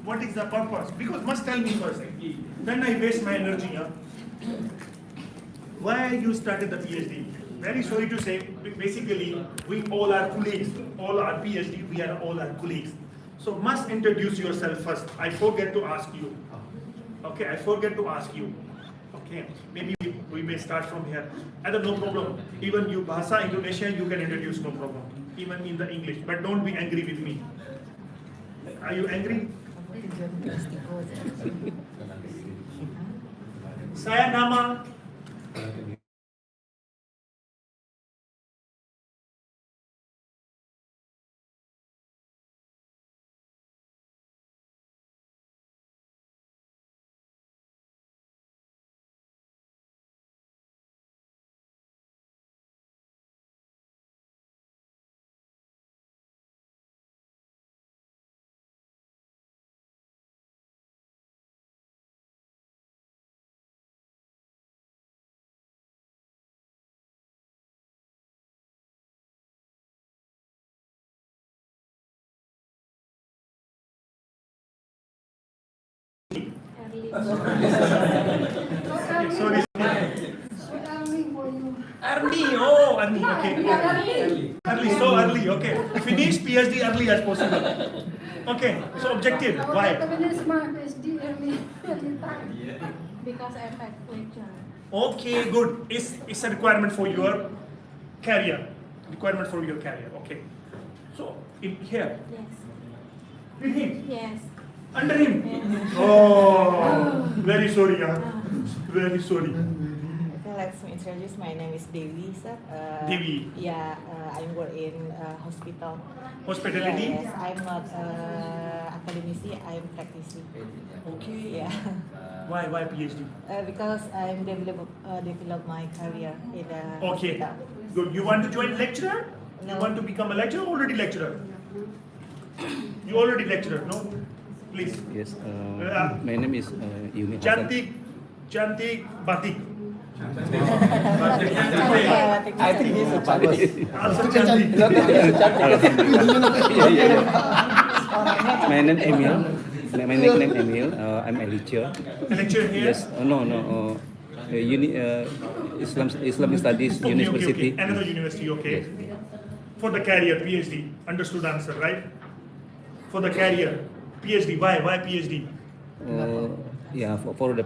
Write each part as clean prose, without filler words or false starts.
What is the purpose? Because must tell me first. Then I waste my energy. Why you started the PhD? Very sorry to say, basically, we all are colleagues. All are PhD, we are all our colleagues. So must introduce yourself first. I forget to ask you. Okay, I forget to ask you. Okay, maybe we may start from here. I don't no problem. Even you Bahasa Indonesia, you can introduce, no problem. Even in the English, but don't be angry with me. Are you angry? Saya nama sorry. Early, oh, early, okay. Early, so early, okay. Finish PhD early as possible. Okay, so objective, why? Because I had lecture. Okay, good. It's a requirement for your career. Requirement for your career, okay. So, in here, Yes. with him, Yes. under him. Yes. Oh, very sorry, very sorry. Okay, let's me introduce. My name is Dewi, sir. Dewi. Yeah, I work in hospital. Hospitality? Yes, I'm not academician. I'm practicing. Okay. Yeah. Why PhD? Because I'm develop my career in the Okay, hospital. good. You want to join lecturer? You No. want to become a lecturer? Already lecturer. You already lecturer, no? Please. Yes, my name is Yumi Hasan. Cantik batik. I think he's a bagus. Also cantik. My name Emil. My nickname Emil. I'm a lecturer. Lecturer here. Yes, Islam Studies University. Okay. Another university, okay. For the career, PhD. Understood answer, right? For the career, PhD. Why PhD? Yeah, for the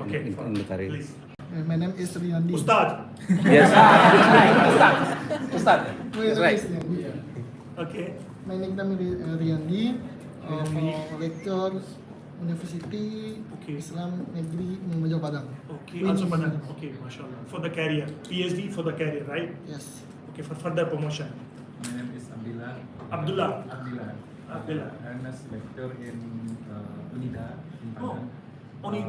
Okay, in the career. please. My name is Riyandi. Ustad. Yes. Ustad. Right. Okay. My nickname is Riyandi. Lecturer University Okay. Islam Negeri Muhammadiyah Padang. Okay, also Padang. Okay, mashallah. For the career, PhD for the career, right? Yes. Okay, for further promotion. My name is Abdullah. Abdullah. Abdullah. I'm a lecturer in Unida in Padang. Only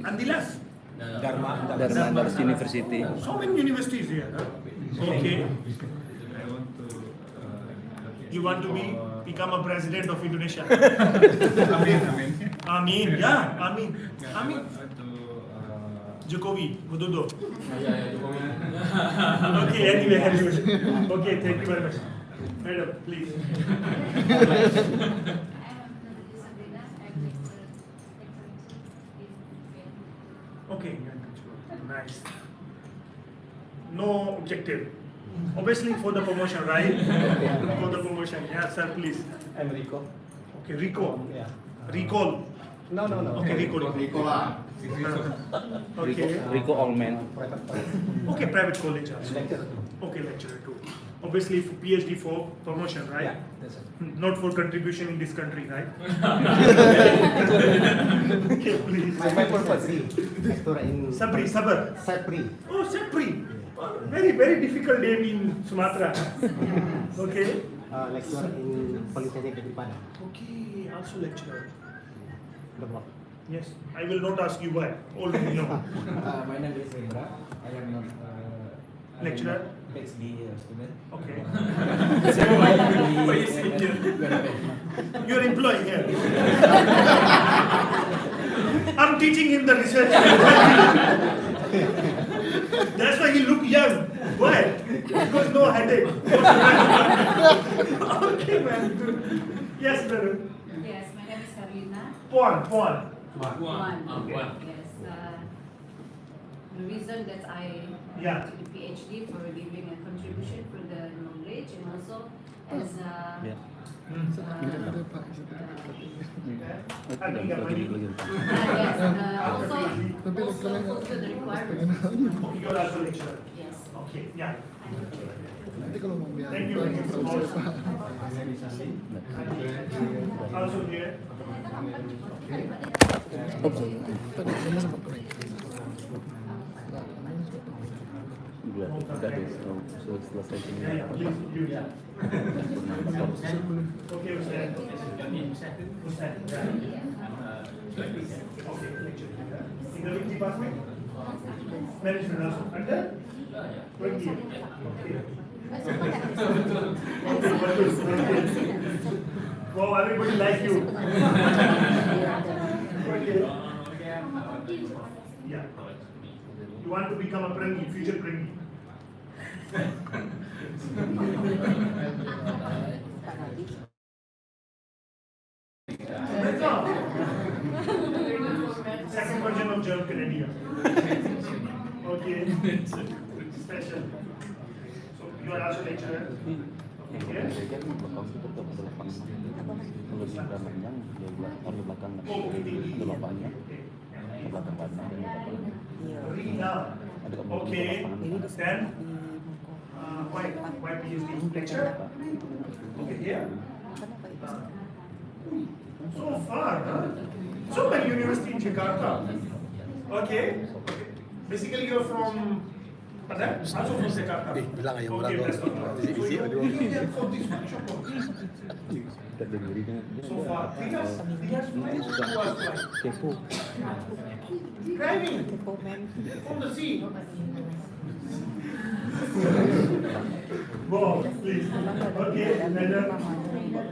Andilas. Dharma University. So many universities here. Huh? Okay. I want to. You want to become a president of Indonesia? Amin. Amin. Yeah, Amin. I Amin. want to. Jokowi, Widodo. Jokowi. Okay, anyway. Okay, thank you very much. Madam, please. Okay, nice. No objective. Obviously for the promotion, right? For the promotion. Yeah, sir, please. I'm Rico. Okay, Rico. Yeah. Recall. No. Okay, Rico. Okay. Rico Allman. Okay, private college also. Lecturer. Okay, lecturer too. Obviously for PhD for promotion, right? Yeah, that's it. Not for contribution in this country, right? Okay, please. My purpose is lecturer in Sabar. Sapri. Oh, Sepri. Oh, very difficult name in Sumatra. Okay. Lecturer in Polytechnic di Padang. Okay, also lecturer. Demak. Yes, I will not ask you why. Already know. My name is Imran. I am not Lecturer? PhD student. Okay. UNP. You're employed here. I'm teaching him the research. That's why he look young. Why? Because no headache. Okay, man. Yes, brother. Yes, my name is Karina. Puan. One. Okay. Yes. The reason that I Yeah. did the PhD for giving a contribution for the knowledge and also as a Ya. Ada Pak. Lagi yes, also Tapi kalau fulfill the requirements. Okay, you're also lecturer. Yes. Okay, yeah. Nanti kalau mau biar Thank you. Pak. Also here. Tadi kamu sempat kering. Udah deh, selesai ini. Yeah, yeah, please, you, yeah. Okay, Ustaz. Ustaz, yeah. Okay, lecture. In the which department? Management also. Under? 20. Okay. Wow, everybody like you. Okay. Yeah. You want to become a prengi, future prengi. Second version of German Canadian. Okay. Special. So you are also lecturer. Okay. Kalau di belakangnya, dia di belakang Oh, ada okay. lapangnya, di belakang kanan. Read now. Okay. Then why PhD lecture? Okay, here. So far, huh? So many university in Jakarta. Okay. Basically, you're from. Padahal, also from Jakarta. bilang aja Okay, best of luck. So you're looking there for this workshop. So far, 3 years. 3 years. Ini sudah kepo. Driving from the sea. Wow, please. Okay, and then. Oh iya.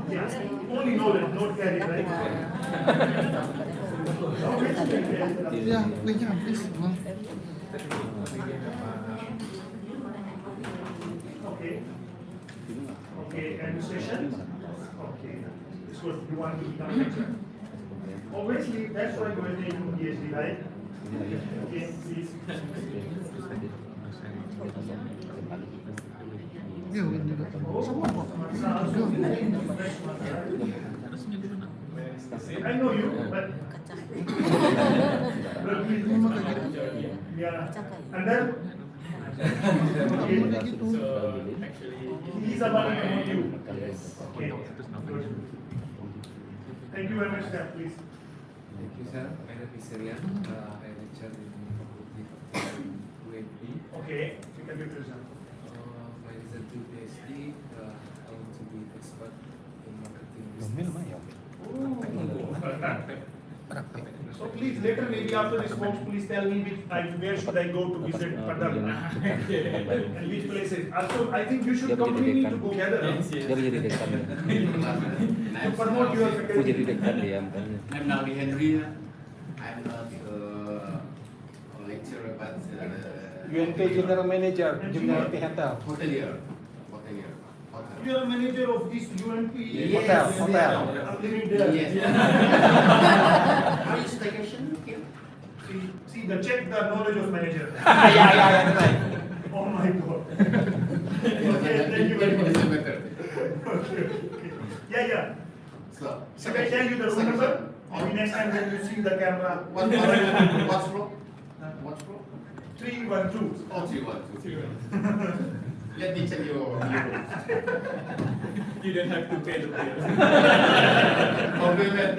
Yes, only knowledge, not carry, right? Ya, linknya habis. Wah. Okay. Okay, administration? Okay. So you want to become a lecturer? Obviously, that's why you are taking PhD, right? Okay, please. Ya, Win juga. Semua kok. I know you, but please. Yeah. And then Kayak gitu. he's about to promote you. Okay. Good. Thank you very much, sir. Please. Thank you, sir. My name is Rian. I lecture in Fakultas UNP. Okay. You can do this now. My result to PhD. I want to be expert in marketing Domil business. mah ya. So please later, maybe after this talk, please tell me where should I go to visit Padang and which places. Also, I think you should continue to go together Dia menjadi dekan ya. to promote your Aku jadi faculty. dekan dia makanya. I'm Nawi Henry. I'm not a lecturer, but UNP General Manager, General Hotel. hotelier. You are a manager of this UNP. Yes. Hotel. I'm living there. Yes. How is staycation here? See, check the knowledge of manager. Ya, right. Oh my God. Okay, thank you very much. It's better. Okay. Yeah. So, Should I tell you the room number? Maybe next time when you see the camera. what floor? 312. Oh, 312. Let me tell you. You don't have to pay the bill. Compliment.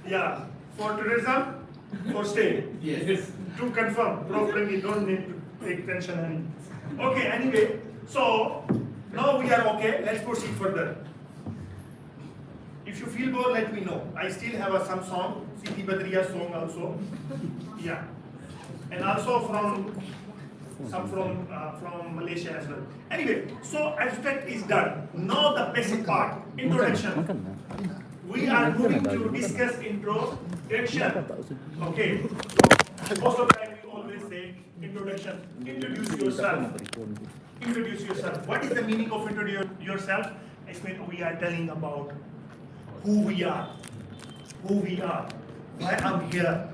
Yeah. For tourism, for stay. Yes. To confirm, properly, don't need to take tension any. Okay, anyway, so now we are okay. Let's proceed further. If you feel bored, let me know. I still have some song, Siti Badriya song also. Yeah. And also from Malaysia as well. Anyway, so abstract is done. Now the basic part, introduction. We are going to discuss introduction. Okay. So most of the time we always say introduction. Introduce yourself. Introduce yourself. What is the meaning of introduce yourself? I mean, we are telling about who we are, why I'm here.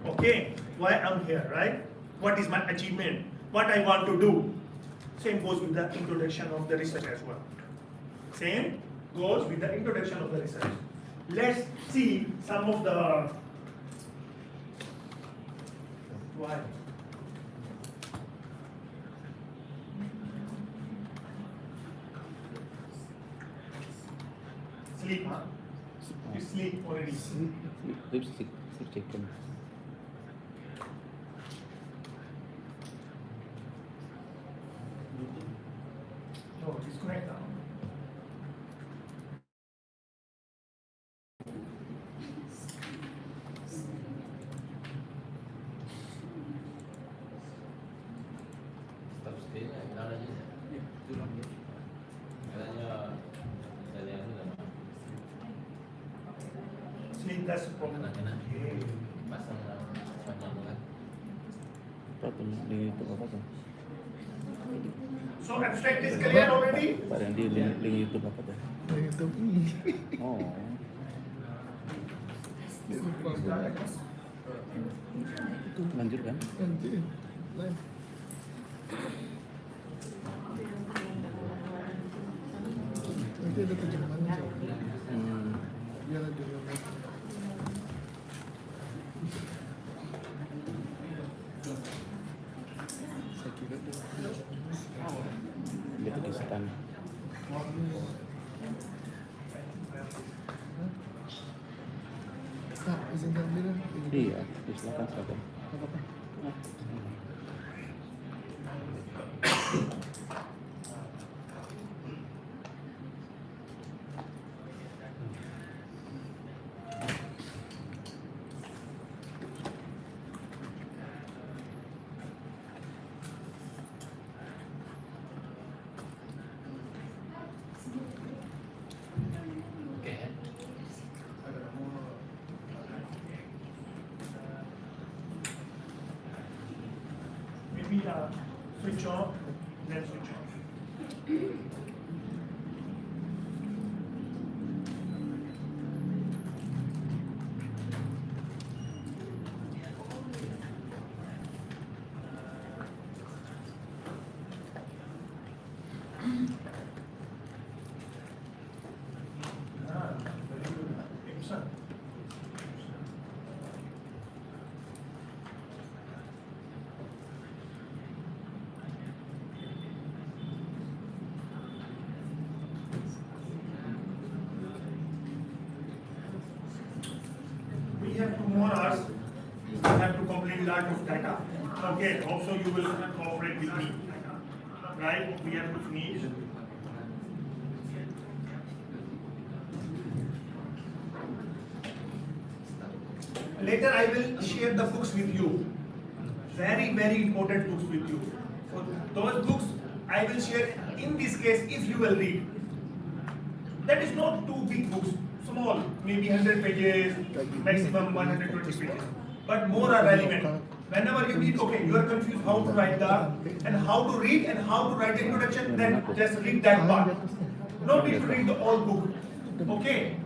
Okay, why I'm here, right? What is my achievement? What I want to do. Same goes with the introduction of the research as well. Same goes with the introduction of the research. Let's see some of the why. Sleep, huh? You sleep already. Lipstick, chicken. No, disconnect now. Stop still, Imran aja. Katanya saya lihat dulu. Sleep, that's the problem. Okay. Masalah panjang banget. Apa tuh di YouTube apa tuh? So abstract is clear already? Pak yang di link YouTube apa tuh? Dari YouTube ini. Oh, Dia lupa gue. itu lanjut kan? Nanti lain. Nanti ada terjemahannya. Biar ada yang saya kira dia Dia tuh di stand. Pak, izin ambil. Iya, silakan silakan. Apa-apa. Maybe switch on, then switch on. Very good. Imran. We have 2 more hours. We have to complete lot of data. Okay, also you will cooperate with me. Right? We have to finish. Later I will share the books with you. Very, very important books with you. So those books I will share in this case if you will read. That is not too big books, small, maybe 100 pages, maximum 120 pages. But more are relevant. Whenever you read, okay, you are confused how to write and how to read and how to write the introduction, then just read that part. No need to read the whole book. Okay?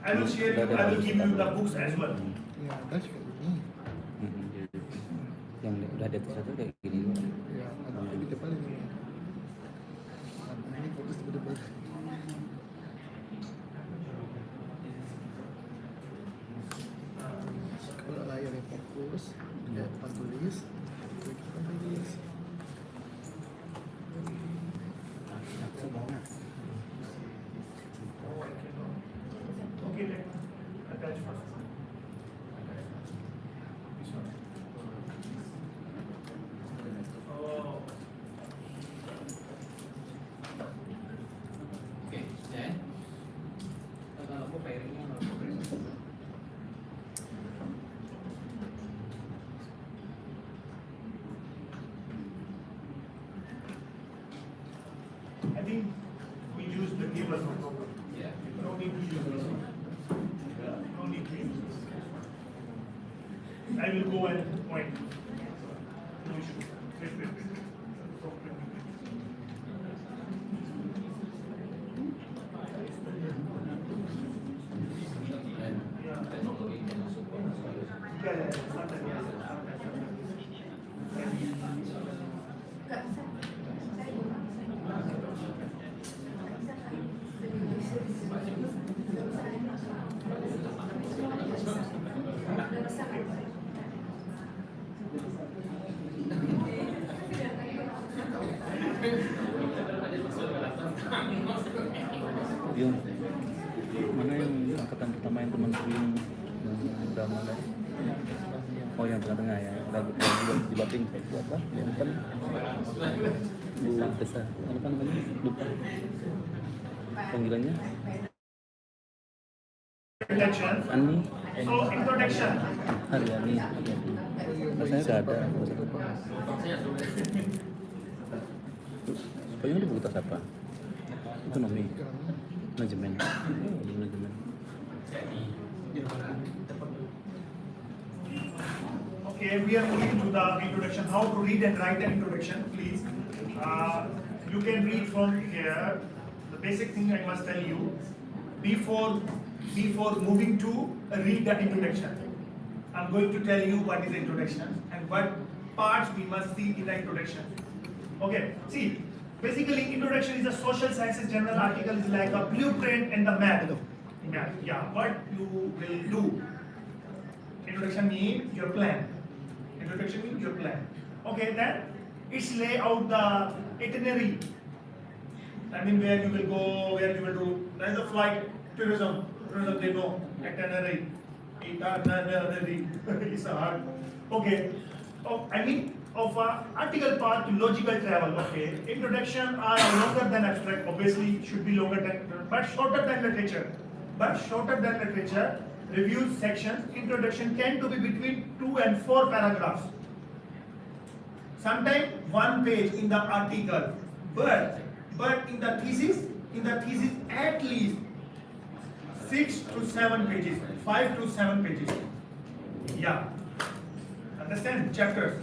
I will share you, I will give you the books as well. Ya, that's kayak gini. Yang udah ada satu kayak gini. Ya, ada di depan ini. Ini fokus ke depan. Kalau layar yang fokus, ya depan tulis, depan tulis. Okay, attach first. This one. I will go and point. No issue. Wait. Yung mana yang angkatan pertama yang temanku yang udah mana? Oh yang tengah-tengah ya, lagu di bating itu apa? Yang depan Bu Tessa, apa namanya? Lupa panggilannya. Introduction. Ani. So introduction. Haryani. Rasanya nggak ada. Supaya di fakultas apa? Ekonomi. Manajemen. Manajemen. Okay, we are moving to the introduction. How to read and write the introduction, please. You can read from here. The basic thing I must tell you before moving to read the introduction. I'm going to tell you what is the introduction and what parts we must see in the introduction. Okay, see. Basically, introduction is a social sciences general article, is like a blueprint in the map. Yeah, what you will do. Introduction means your plan. Introduction means your plan. Okay, then it's lay out the itinerary. I mean, where you will go, where you will do. There is a flight, tourism, they know, itinerary. Itinerary, it's a hard. Okay, I mean, of article part to logical travel. Okay, introduction are longer than abstract. Obviously, should be longer than, but shorter than literature. Review sections. Introduction tend to be between 2 and 4 paragraphs. Sometimes 1 page in the article, but in the thesis at least 6 to 7 pages, 5 to 7 pages. Yeah, understand? Chapters.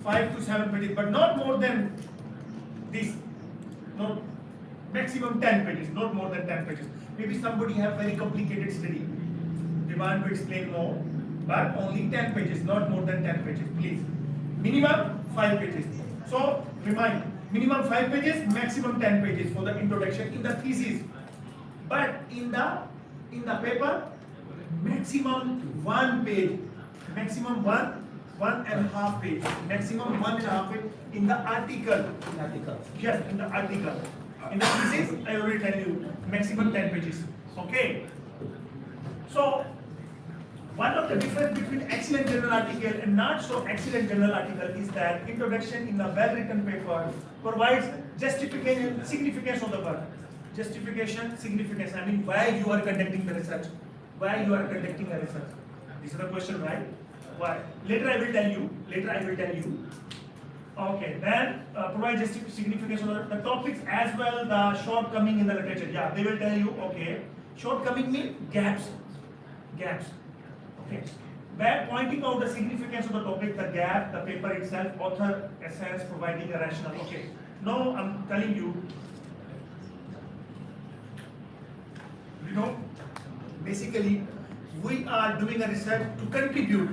5 to 7 pages, but not more than this. No, maximum 10 pages, not more than 10 pages. Maybe somebody have very complicated study. They want to explain more, but only 10 pages, not more than 10 pages, please. Minimum 5 pages. So remind, minimum 5 pages, maximum 10 pages for the introduction in the thesis. But in the paper, maximum 1 page, maximum 1.5 page, maximum 1.5 page in the article. Yes, in the article. In the thesis, I already tell you, maximum 10 pages. Okay. So, one of the difference between excellent journal article and not so excellent journal article is that introduction in a well-written paper provides justification, significance of the work. Justification, significance. I mean, why you are conducting the research? Why you are conducting the research? This is the question, right? Why? Later I will tell you. Okay, then provide signification of the topics as well the shortcoming in the literature. Yeah, they will tell you. Okay, shortcoming means gaps. Okay, by pointing out the significance of the topic, the gap, the paper itself, author essence, providing a rationale. Okay, now I'm telling you. Basically, we are doing a research to contribute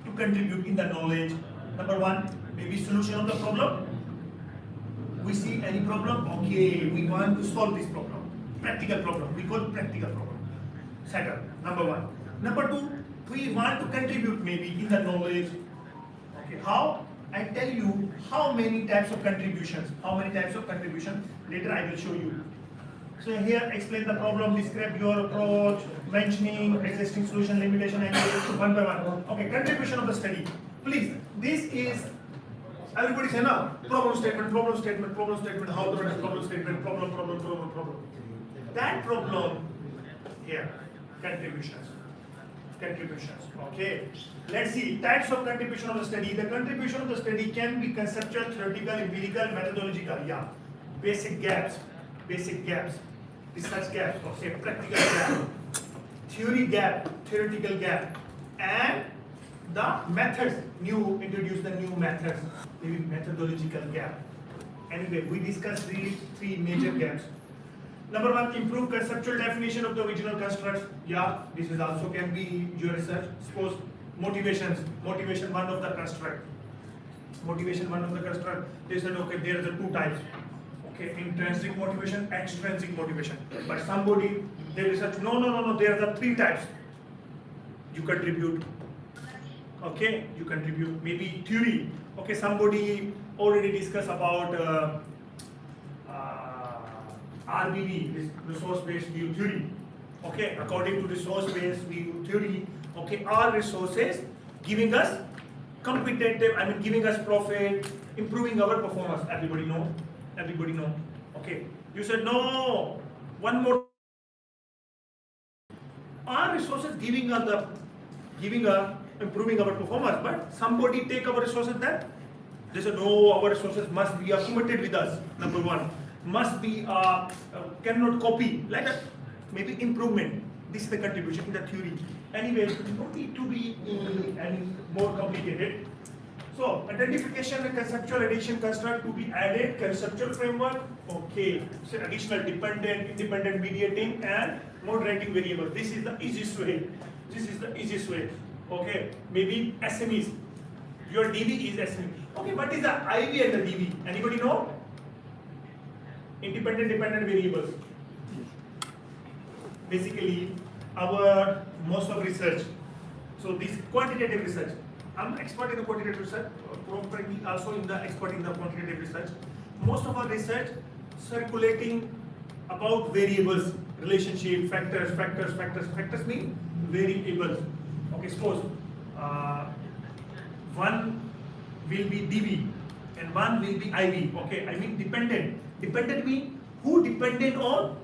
in the knowledge. Number one, maybe solution of the problem. We see any problem, okay, we want to solve this problem. Practical problem, we call practical problem. Settle, number one. Number two, we want to contribute maybe in the knowledge. Okay, how? I tell you how many types of contributions. Later I will show you. So here explain the problem, describe your approach, mentioning existing solution, limitation, and one by one. Okay, contribution of the study. Please, this is, everybody say now, problem statement, how to write problem statement, problem. That problem, here, contributions. Okay, let's see, types of contribution of the study. The contribution of the study can be conceptual, theoretical, empirical, methodological. Yeah, basic gaps, research gaps, okay, practical gap, theory gap, theoretical gap, and the methods, introduce the new methods, maybe methodological gap. Anyway, we discussed these three major gaps. Number one, improve conceptual definition of the original constructs. Yeah, this is also can be your research. Suppose motivation one of the construct. Motivation one of the construct. They said, okay, there are the two types. Okay, intrinsic motivation, extrinsic motivation. But somebody, they research, no, there are the three types. You contribute. Okay, you contribute. Maybe theory. Okay, somebody already discussed about RBV, resource-based view theory. Okay, according to resource-based view theory, okay, all resources giving us competitive, giving us profit, improving our performance. Everybody know? Everybody know? Okay, you said no. One more. All resources giving improving our performance, but somebody take our resources then. They said no, our resources must be accumulated with us. Number one, must be cannot copy like that. Maybe improvement. This is the contribution in the theory. Anyway, don't need to be any more complicated. So identification and conceptual addition construct to be added, conceptual framework. Okay, so additional dependent, independent mediating and moderating variable. This is the easiest way. This is the easiest way. Okay, maybe SMEs. Your DV is SME. Okay, what is the IV and the DV? Anybody know? Independent, dependent variables. Basically, our most of research. So this quantitative research. I'm expert in the quantitative research, probably also in the expert in the quantitative research. Most of our research circulating about variables, relationship, factors mean variables. Okay, suppose one will be DV and one will be IV. Okay, dependent. Dependent mean who dependent on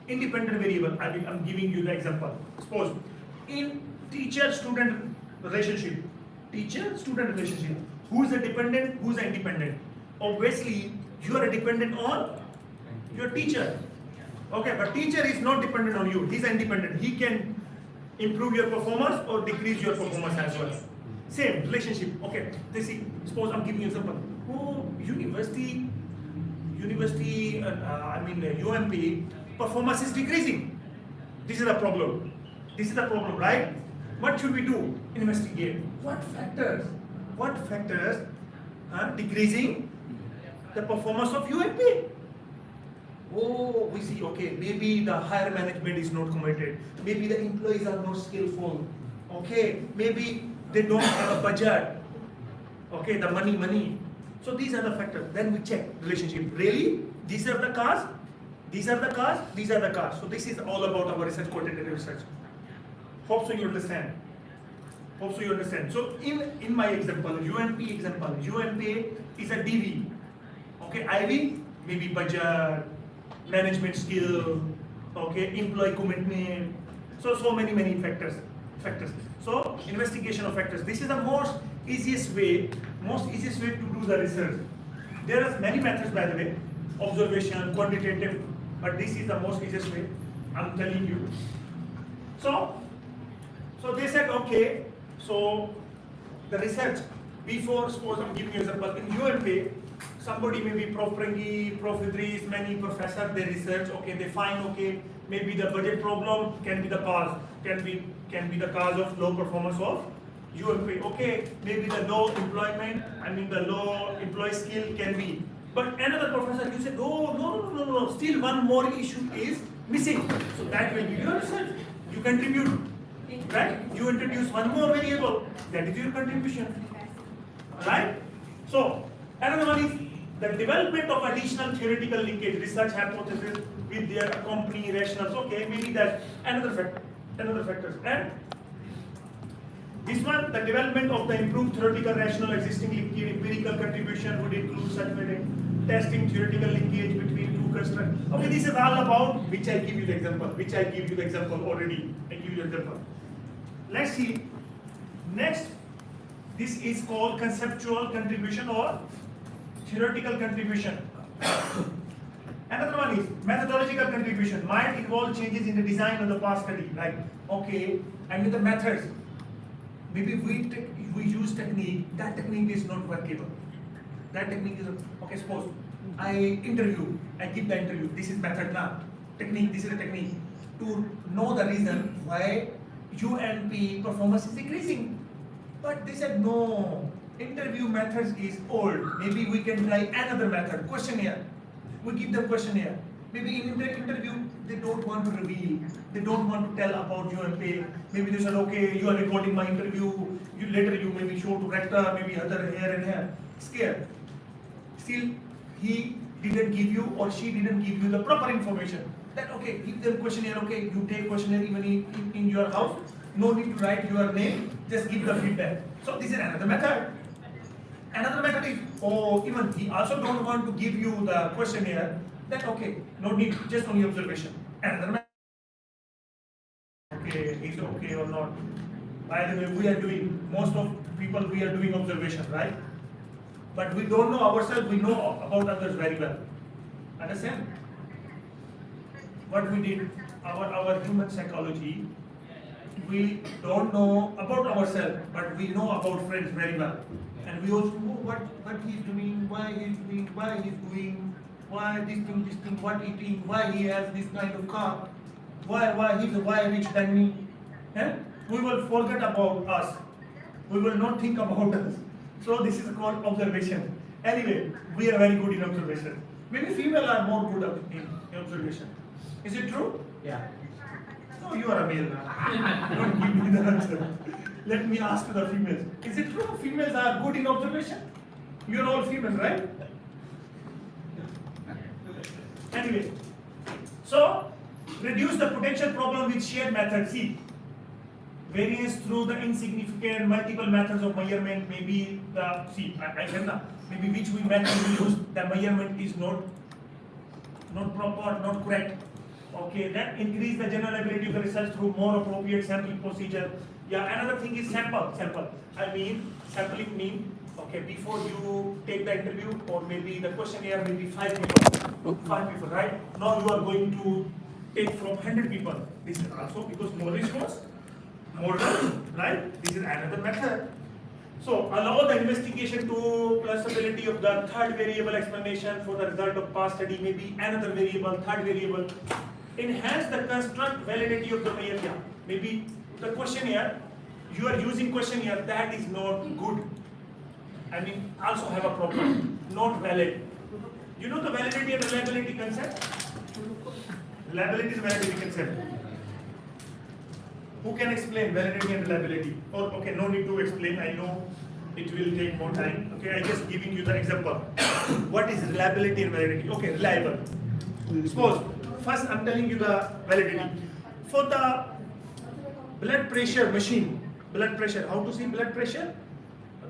independent variable. I'm giving you the example. Suppose in teacher-student relationship, who is a dependent, who is an independent? Obviously, you are a dependent on your teacher. Okay, but teacher is not dependent on you. He is independent. He can improve your performance or decrease your performance as well. Same relationship. Okay, suppose I'm giving you an example. Oh, UNP performance is decreasing. This is the problem. Right? What should we do? Investigate. What factors are decreasing the performance of UNP? Oh, we see, okay, maybe the higher management is not committed. Maybe the employees are not skillful. Okay, maybe they don't have a budget. Okay, the money. So these are the factors. Then we check relationship. Really? These are the cars? These are the cars. So this is all about our research, quantitative research. Hope so you understand. So in my example, UNP is a DV. Okay, IV, maybe budget, management skill, okay, employee commitment. So many factors. So investigation of factors. This is the most easiest way to do the research. There are many methods, by the way, observation, quantitative, but this is the most easiest way. I'm telling you. So they said, okay, so the research, before, suppose I'm giving you an example, in UNP, somebody maybe Prof. Prangi, Prof. Idris, many professors, they research, okay, they find, okay, maybe the budget problem can be the cause, can be the cause of low performance of UNP. Okay, maybe the low employment, the low employee skill can be. But another professor, you said, no, still one more issue is missing. So that will be your research. You contribute, right? You introduce one more variable. That is your contribution, right? So another one is the development of additional theoretical linkage, research hypothesis with their accompanying rationals. Okay, maybe that another factors. And this one, the development of the improved theoretical rational existing linkage, empirical contribution would include such testing theoretical linkage between two constructs. Okay, this is all about which I give you the example already. Let's see. Next, this is called conceptual contribution or theoretical contribution. Another one is methodological contribution. Might involve changes in the design of the past study. Like, okay, the methods. Maybe we use technique, that technique is not workable. That technique is, okay, suppose I interview, I give the interview, this is method now. Technique, this is the technique. To know the reason why UNP performance is decreasing. But they said no, interview methods is old. Maybe we can try another method, questionnaire. We give them questionnaire. Maybe in the interview, they don't want to reveal. They don't want to tell about UNP. Maybe they said, okay, you are recording my interview. Later you maybe show to rector, maybe other here and here. Scared. Still, he didn't give you or she didn't give you the proper information. That okay, give them questionnaire, okay, you take questionnaire even in your house. No need to write your name, just give the feedback. So this is another method. Another method is, oh, even he also don't want to give you the questionnaire. Then okay, no need, just only observation. Another method. Okay, is okay or not? By the way, we are doing, most of people we are doing observation, right? But we don't know ourselves, we know about others very well. Understand? What we did, our human psychology, we don't know about ourselves, but we know about friends very well. And we also know what he's doing, why he's doing, why this thing, what eating, why he has this kind of car, why he's rich than me. Eh? We will forget about us. We will not think about us. So this is called observation. Anyway, we are very good in observation. Maybe female are more good in observation. Is it true? Yeah. No, you are a male now. Don't give me the answer. Let me ask the females. Is it true females are good in observation? You are all females, right? Anyway, so reduce the potential problem with shared method. See, variance through the insignificant multiple methods of measurement. Maybe the maybe which we method we use, the measurement is not proper, not correct. Okay, then increase the general ability of the research through more appropriate sampling procedure. Yeah, another thing is sample. I mean, sampling means, okay, before you take the interview or maybe the questionnaire will be 5 people, right? Now you are going to take from 100 people. This is also because knowledge was more done, right? This is another method. So allow the investigation to plus ability of the third variable explanation for the result of past study, maybe another variable, third variable. Enhance the construct validity of the measure. Maybe the questionnaire, you are using questionnaire, that is not good. I mean, also have a problem, not valid. You know the validity and reliability concept? Reliability is validity concept. Who can explain validity and reliability? Or okay, no need to explain, I know it will take more time. Okay, I just giving you the example. What is reliability and validity? Okay, reliable. Suppose, first I'm telling you the validity. For the blood pressure machine, blood pressure, how to see blood pressure?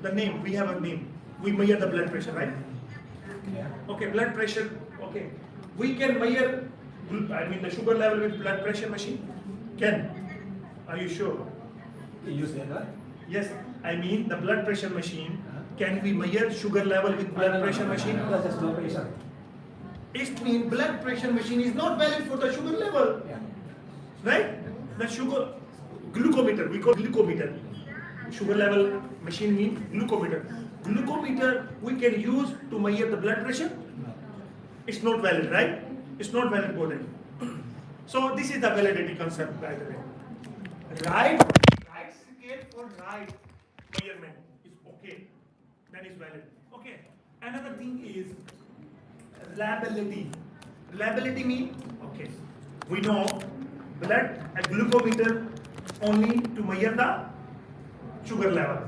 The name, we have a name. We measure the blood pressure, right? Okay, blood pressure, okay. We can measure, the sugar level with blood pressure machine? Can? Are you sure? You say that? Yes, I mean the blood pressure machine. Can we measure sugar level with blood pressure machine? That's just blood pressure. It means blood pressure machine is not valid for the sugar level. Yeah. Right? The sugar, glucometer, we call glucometer. Sugar level machine means glucometer. Glucometer we can use to measure the blood pressure. It's not valid, right? It's not valid for them. So this is the validity concept, by the way. Right scale for right measurement is okay. That is valid. Okay. Another thing is reliability. Reliability means, okay, we know blood a glucometer only to measure the sugar level.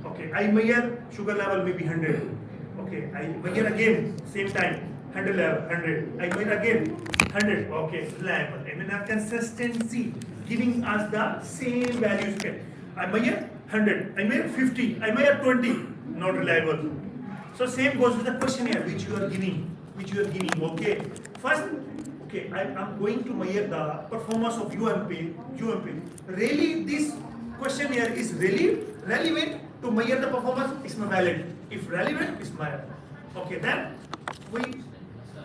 Okay, I measure sugar level maybe 100. Okay, I measure again same time 100 level 100. I measure again 100. Okay, reliable. I mean a consistency giving us the same value scale. I measure 100. I measure 50. I measure 20. Not reliable. So same goes with the questionnaire which you are giving. Okay, first, okay, I'm going to measure the performance of UNP. Really, this questionnaire is really relevant to measure the performance. It's not valid. If relevant, it's valid. Okay, then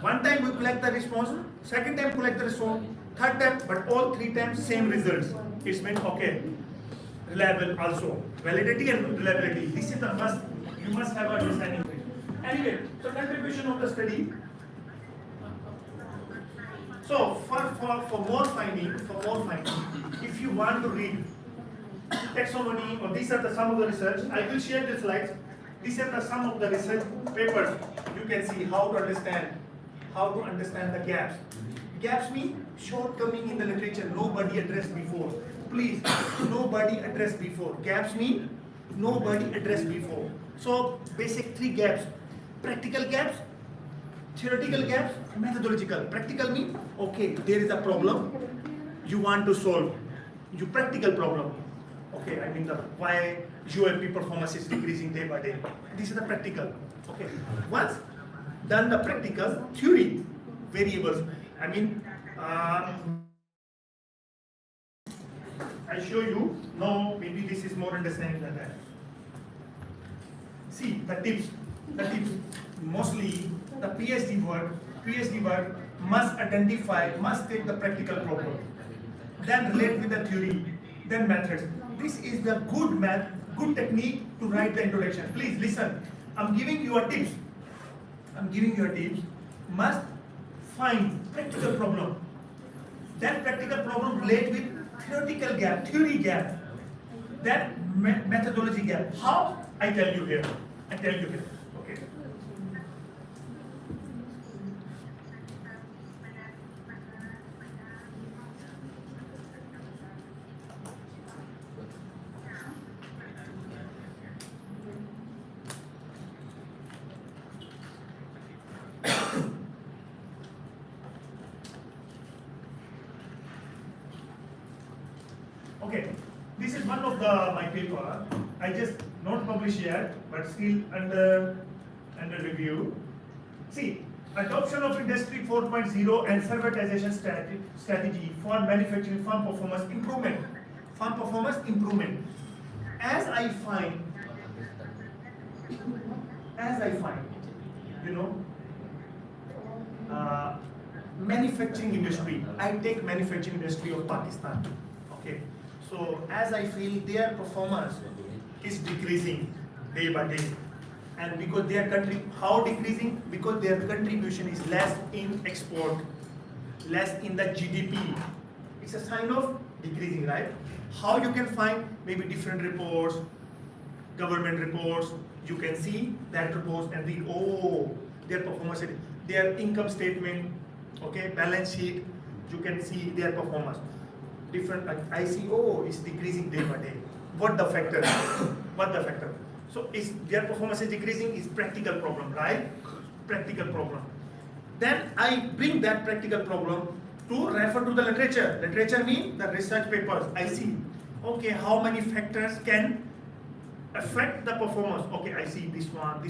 one time we collect the response, second time collect the response, third time, but all 3 times same results. It's meant okay. reliable also. Validity and reliability. This is the must. You must have a understanding of it. Anyway, so contribution of the study. So for more finding, if you want to read taxonomy or these are the some of the research, I will share the slides. These are the some of the research papers. You can see how to understand the gaps. Gaps mean shortcoming in the literature nobody addressed before. Please, nobody addressed before. Gaps mean nobody addressed before. So basic 3 gaps: practical gaps, theoretical gaps, methodological. Practical mean okay, there is a problem you want to solve. You practical problem. Okay, I mean the why UNP performance is decreasing day by day. This is the practical. Okay, once done the practical, theory variables. I mean, I show you. No, maybe this is more understanding than that. See the tips. Mostly the PhD work must take the practical problem, then relate with the theory, then methods. This is the good technique to write the introduction. Please listen. I'm giving you a tips. Must find practical problem. That practical problem relate with theoretical gap, theory gap. That methodology gap. How? I tell you here. Okay. Okay, this is one of my paper. I just not published yet, but still under review. See, adoption of Industry 4.0 and servitization strategy for manufacturing farm performance improvement. As I find, manufacturing industry. I take manufacturing industry of Pakistan. Okay. So as I feel their performance is decreasing day by day, and because their country, how decreasing? Because their contribution is less in export, less in the GDP. It's a sign of decreasing, right? How you can find maybe different reports, government reports. You can see that reports and read. Oh, their performance, their income statement, okay, balance sheet. You can see their performance. Different ICO is decreasing day by day. What the factor? So is their performance is decreasing is practical problem, right? Practical problem. Then I bring that practical problem to refer to the literature. Literature means the research papers. I see. Okay, how many factors can affect the performance? Okay, I see this one.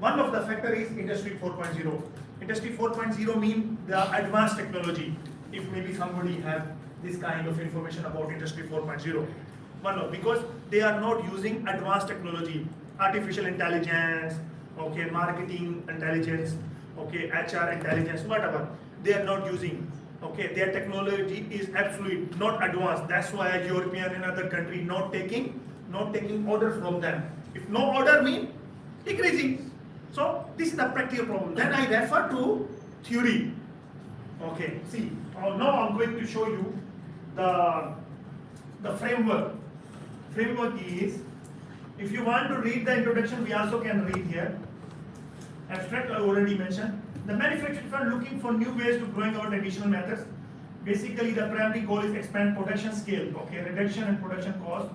One of the factor is Industry 4.0. Industry 4.0 means the advanced technology. If maybe somebody have this kind of information about Industry 4.0. Because they are not using advanced technology, artificial intelligence, okay, marketing intelligence, okay, HR intelligence, whatever. They are not using. Okay, their technology is absolutely not advanced. That's why European and other country not taking order from them. If no order means decreasing. So this is the practical problem. Then I refer to theory. Okay, see, now I'm going to show you the framework. Framework is, if you want to read the introduction, we also can read here. Abstract I already mentioned. The manufacturing firm looking for new ways to growing out additional methods. Basically, the primary goal is expand production scale. Okay, reduction in production cost.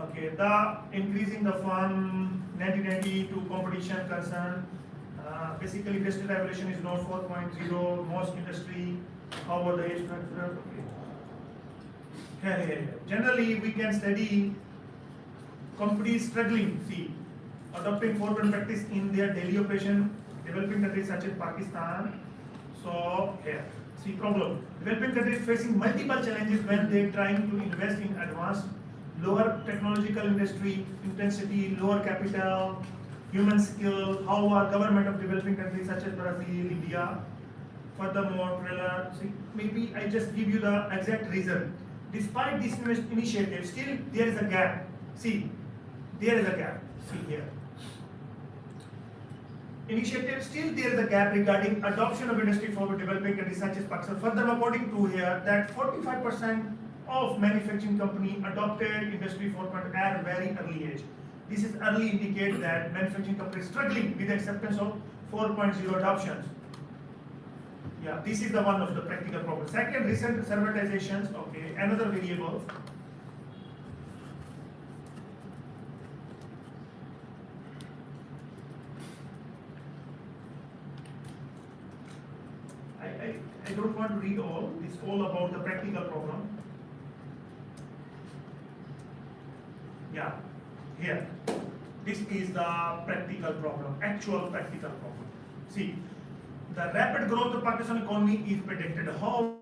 Okay, the increasing the firm 1990 to competition concern. Basically, industrial revolution is not 4.0. Most industry, how about the age factor? Okay. Generally, we can study companies struggling. See, adopting 4.0 practice in their daily operation. Developing countries such as Pakistan. So here, see problem. Developing countries facing multiple challenges when they are trying to invest in advanced, lower technological industry intensity, lower capital, human skill. How are government of developing countries such as Brazil, India? Furthermore, maybe I just give you the exact reason. despite this initiative, still there is a gap. See, there is a gap. See here. Initiative, still there is a gap regarding adoption of industry for developing and research is Pakistan. Further, according to here, that 45% of manufacturing company adopted industry 4.0 at a very early age. This is early indicate that manufacturing companies struggling with the acceptance of 4.0 adoptions. Yeah, this is the one of the practical problem. Second, recent servitizations, okay, another variable. I don't want to read all, it's all about the practical problem. Yeah, here. This is the practical problem, actual practical problem. See, the rapid growth of Pakistan economy is predicted. How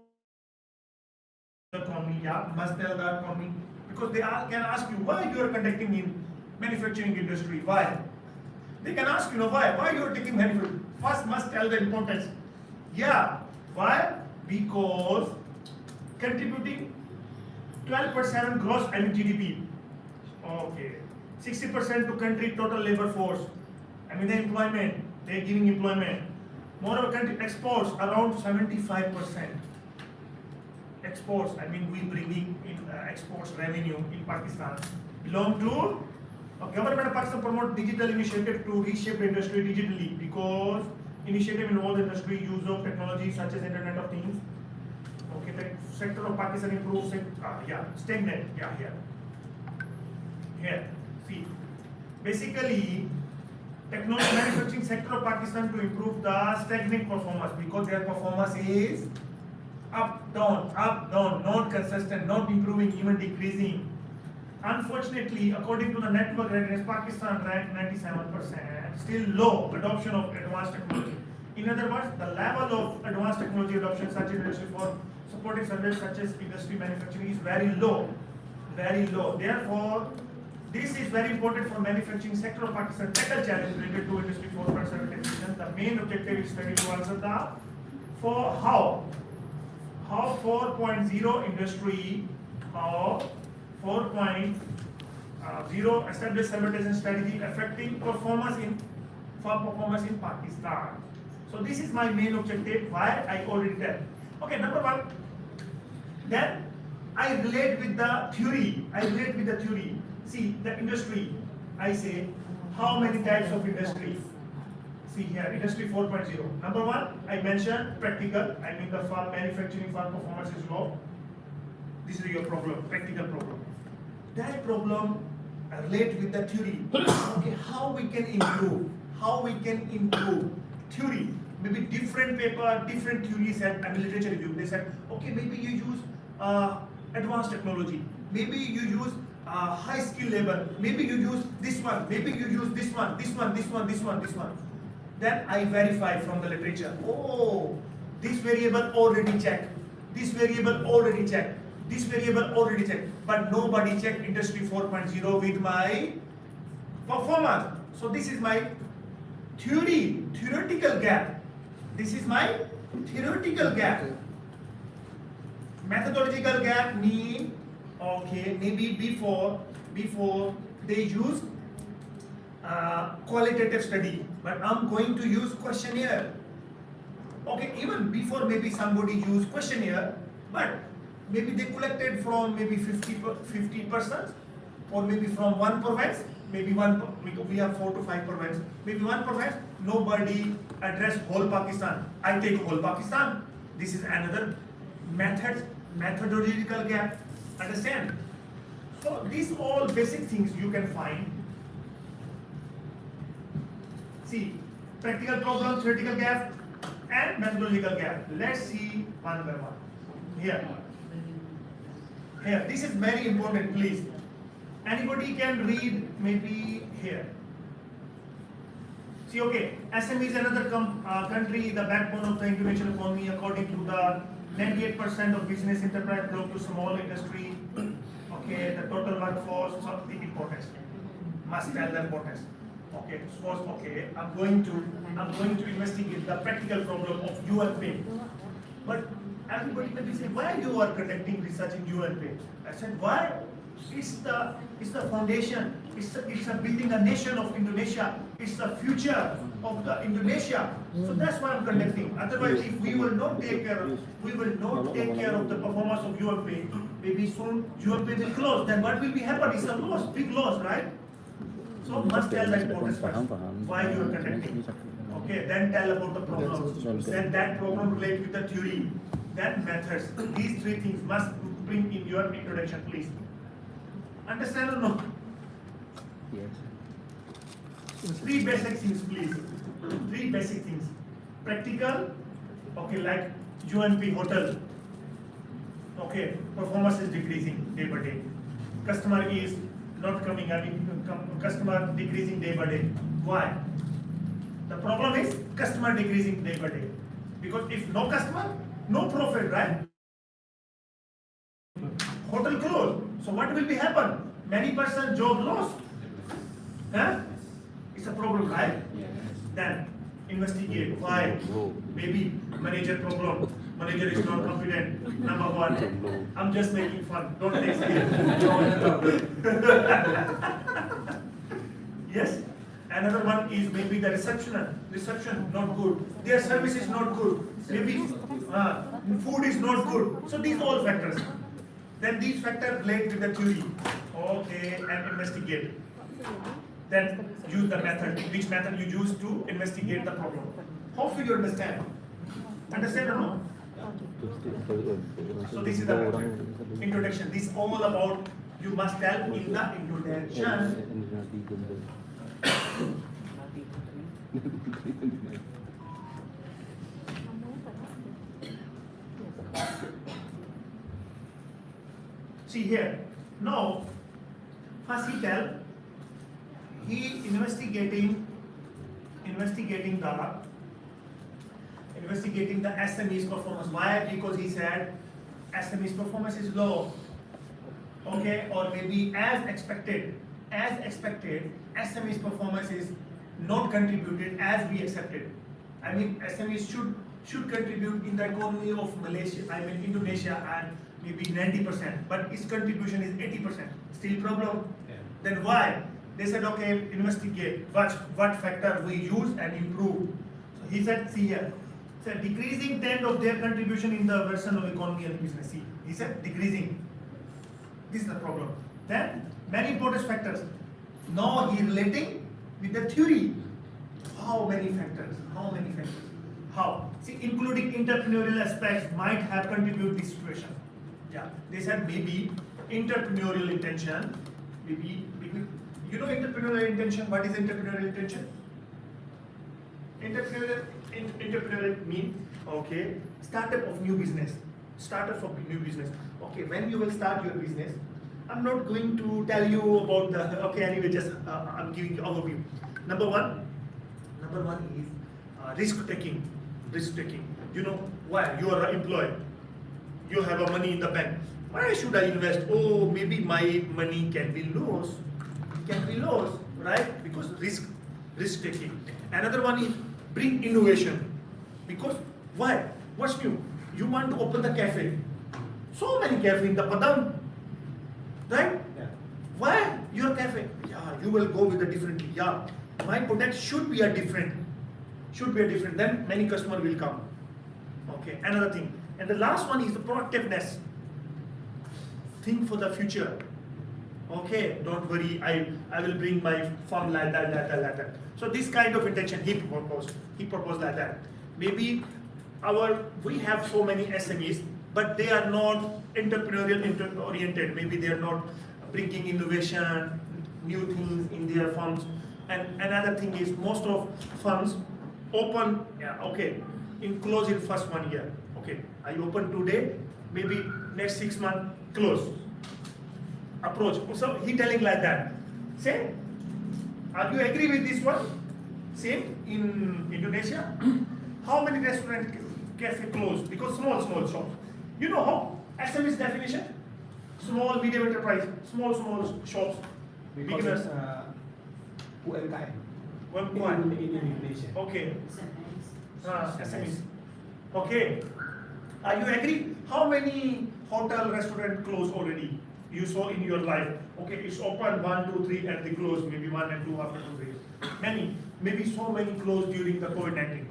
the economy, yeah, must tell the economy, because they can ask you why you are conducting in manufacturing industry, why? They can ask you, why you are taking manufacturing. First must tell the importance. Yeah, why? Because contributing 12% gross annual GDP. Okay, 60% to country total labor force. I mean the employment, they are giving employment. Moreover, country exports around 75%. Exports, I mean we bringing in exports revenue in Pakistan belong to government of Pakistan promote digital initiative to reshape the industry digitally, because initiative involves industry use of technology such as Internet of Things. Okay, the sector of Pakistan improves stagnant. Yeah, here. See, basically, technology manufacturing sector of Pakistan to improve the stagnant performance, because their performance is up, down, not consistent, not improving, even decreasing. Unfortunately, according to the network readiness, Pakistan ranked 97%, still low adoption of advanced technology. In other words, the level of advanced technology adoption such as industry for supporting services such as industry manufacturing is very low, very low. Therefore, this is very important for manufacturing sector of Pakistan. Tackle challenge related to industry 4.0 certification. The main objective is study to answer the for how 4.0 industry, how 4.0 established certification strategy affecting performance in Pakistan. So this is my main objective. Why I already tell. Okay, number one. Then I relate with the theory. See the industry. I say how many types of industry. See here, industry 4.0. Number one, I mentioned practical. I mean the farm manufacturing farm performance is low. This is your problem, practical problem. That problem relate with the theory. Okay, how we can improve? Theory. Maybe different paper, different theories and literature review. They said, okay, maybe you use advanced technology. Maybe you use high skill labor. Maybe you use this one. Maybe you use this one. Then I verify from the literature. Oh, this variable already checked. This variable already checked. But nobody checked industry 4.0 with my performance. So this is my theoretical gap. Methodological gap mean, okay, maybe before they use qualitative study, but I'm going to use questionnaire. Okay, even before maybe somebody used questionnaire, but maybe they collected from maybe 50%, or maybe from one province, maybe we have 4 to 5 provinces, maybe one province, nobody addressed whole Pakistan. I take whole Pakistan. This is another methodological gap. Understand? So these all basic things you can find. See, practical problem, theoretical gap, and methodological gap. Let's see one by one. Here, this is very important, please. Anybody can read maybe here. See, okay, SM is another country, the backbone of the information economy. According to the 98% of business enterprise belong to small industry. Okay, the total workforce, so the importance. Must tell the importance. Okay, suppose I'm going to investigate the practical problem of UNP. But everybody may be saying, why you are conducting research in UNP? I said, why? It's the foundation. It's a building a nation of Indonesia. It's the future of the Indonesia. So that's why I'm conducting. Otherwise, if we will not take care of the performance of UNP, maybe soon UNP will close. Then what will be happen? It's a loss, big loss, right? So must tell the importance first. Why you are conducting. Okay, then tell about the problem. Then that problem relate with the theory, then methods. These three things must bring in your introduction, please. Understand or no? Yes. Three basic things, please. Three basic things. Practical, okay, like UNP hotel. Okay, performance is decreasing day by day. Customer is not coming, customer decreasing day by day. Why? The problem is customer decreasing day by day. Because if no customer, no profit, right? Hotel closed. So what will be happen? Many person job lost. Huh? It's a problem, right? Then investigate why. Maybe manager problem. Manager is not confident. Number one. I'm just making fun. Don't take it. Yes. Another one is maybe the reception not good. Their service is not good. Maybe food is not good. So these all factors. Then these factors relate to the theory. Okay, and investigate. Then use the method. Which method you use to investigate the problem. Hopefully you understand. Understand or no? So this is the method. Introduction. This is all about you must tell in the introduction. See here. Now, first he investigating the SME's performance. Why? Because he said SME's performance is low. Okay, or maybe as expected, SME's performance is not contributed as we accepted. I mean, SMEs should contribute in the economy of Malaysia, Indonesia, and maybe 90%, but its contribution is 80%. Still problem. Yeah. Then why? They said, okay, investigate what factor we use and improve. So he said, see here, said decreasing trend of their contribution in the version of economy and business. See, he said decreasing. This is the problem. Then many important factors. Now he relating with the theory. How many factors? How? See, including entrepreneurial aspects might have contributed this situation. Yeah, they said maybe entrepreneurial intention, maybe you know entrepreneurial intention. What is entrepreneurial intention? Entrepreneurial means okay, startup of new business. Okay, when you will start your business, I'm not going to tell you about the okay. Anyway, just I'm giving you overview. Number one is risk taking. You know why? You are an employee. You have a money in the bank. Why should I invest? Oh, maybe my money can be lost. Right? Because risk taking. Another one is bring innovation. Because why? What's new? You want to open the cafe. So many cafe in the Padang. Right? Yeah. Why your cafe? Yeah, you will go with the differently. Yeah, my product should be a different. Then many customers will come. Okay, another thing. And the last one is the proactiveness. Think for the future. Okay, don't worry, I will bring my firm like that. So this kind of intention he proposed like that. Maybe we have so many SMEs, but they are not entrepreneurial oriented. Maybe they are not bringing innovation, new things in their firms. And another thing is most of firms open, close in first 1 year. Okay, I open today, maybe next 6 months, close. Approach. So he telling like that. Say, are you agree with this one? Same in Indonesia. How many restaurant cafe closed? Because small shops. You know how? SME's definition? Small, medium enterprise, small shops. Beginners. UMKM. UMKM. In Indonesia. Okay. SMEs. Okay. Are you agree? How many hotel, restaurant closed already? You saw in your life. Okay, it's open 1, 2, 3 and they close maybe 1 and 2 after 2 days. Many, maybe so many closed during the COVID-19.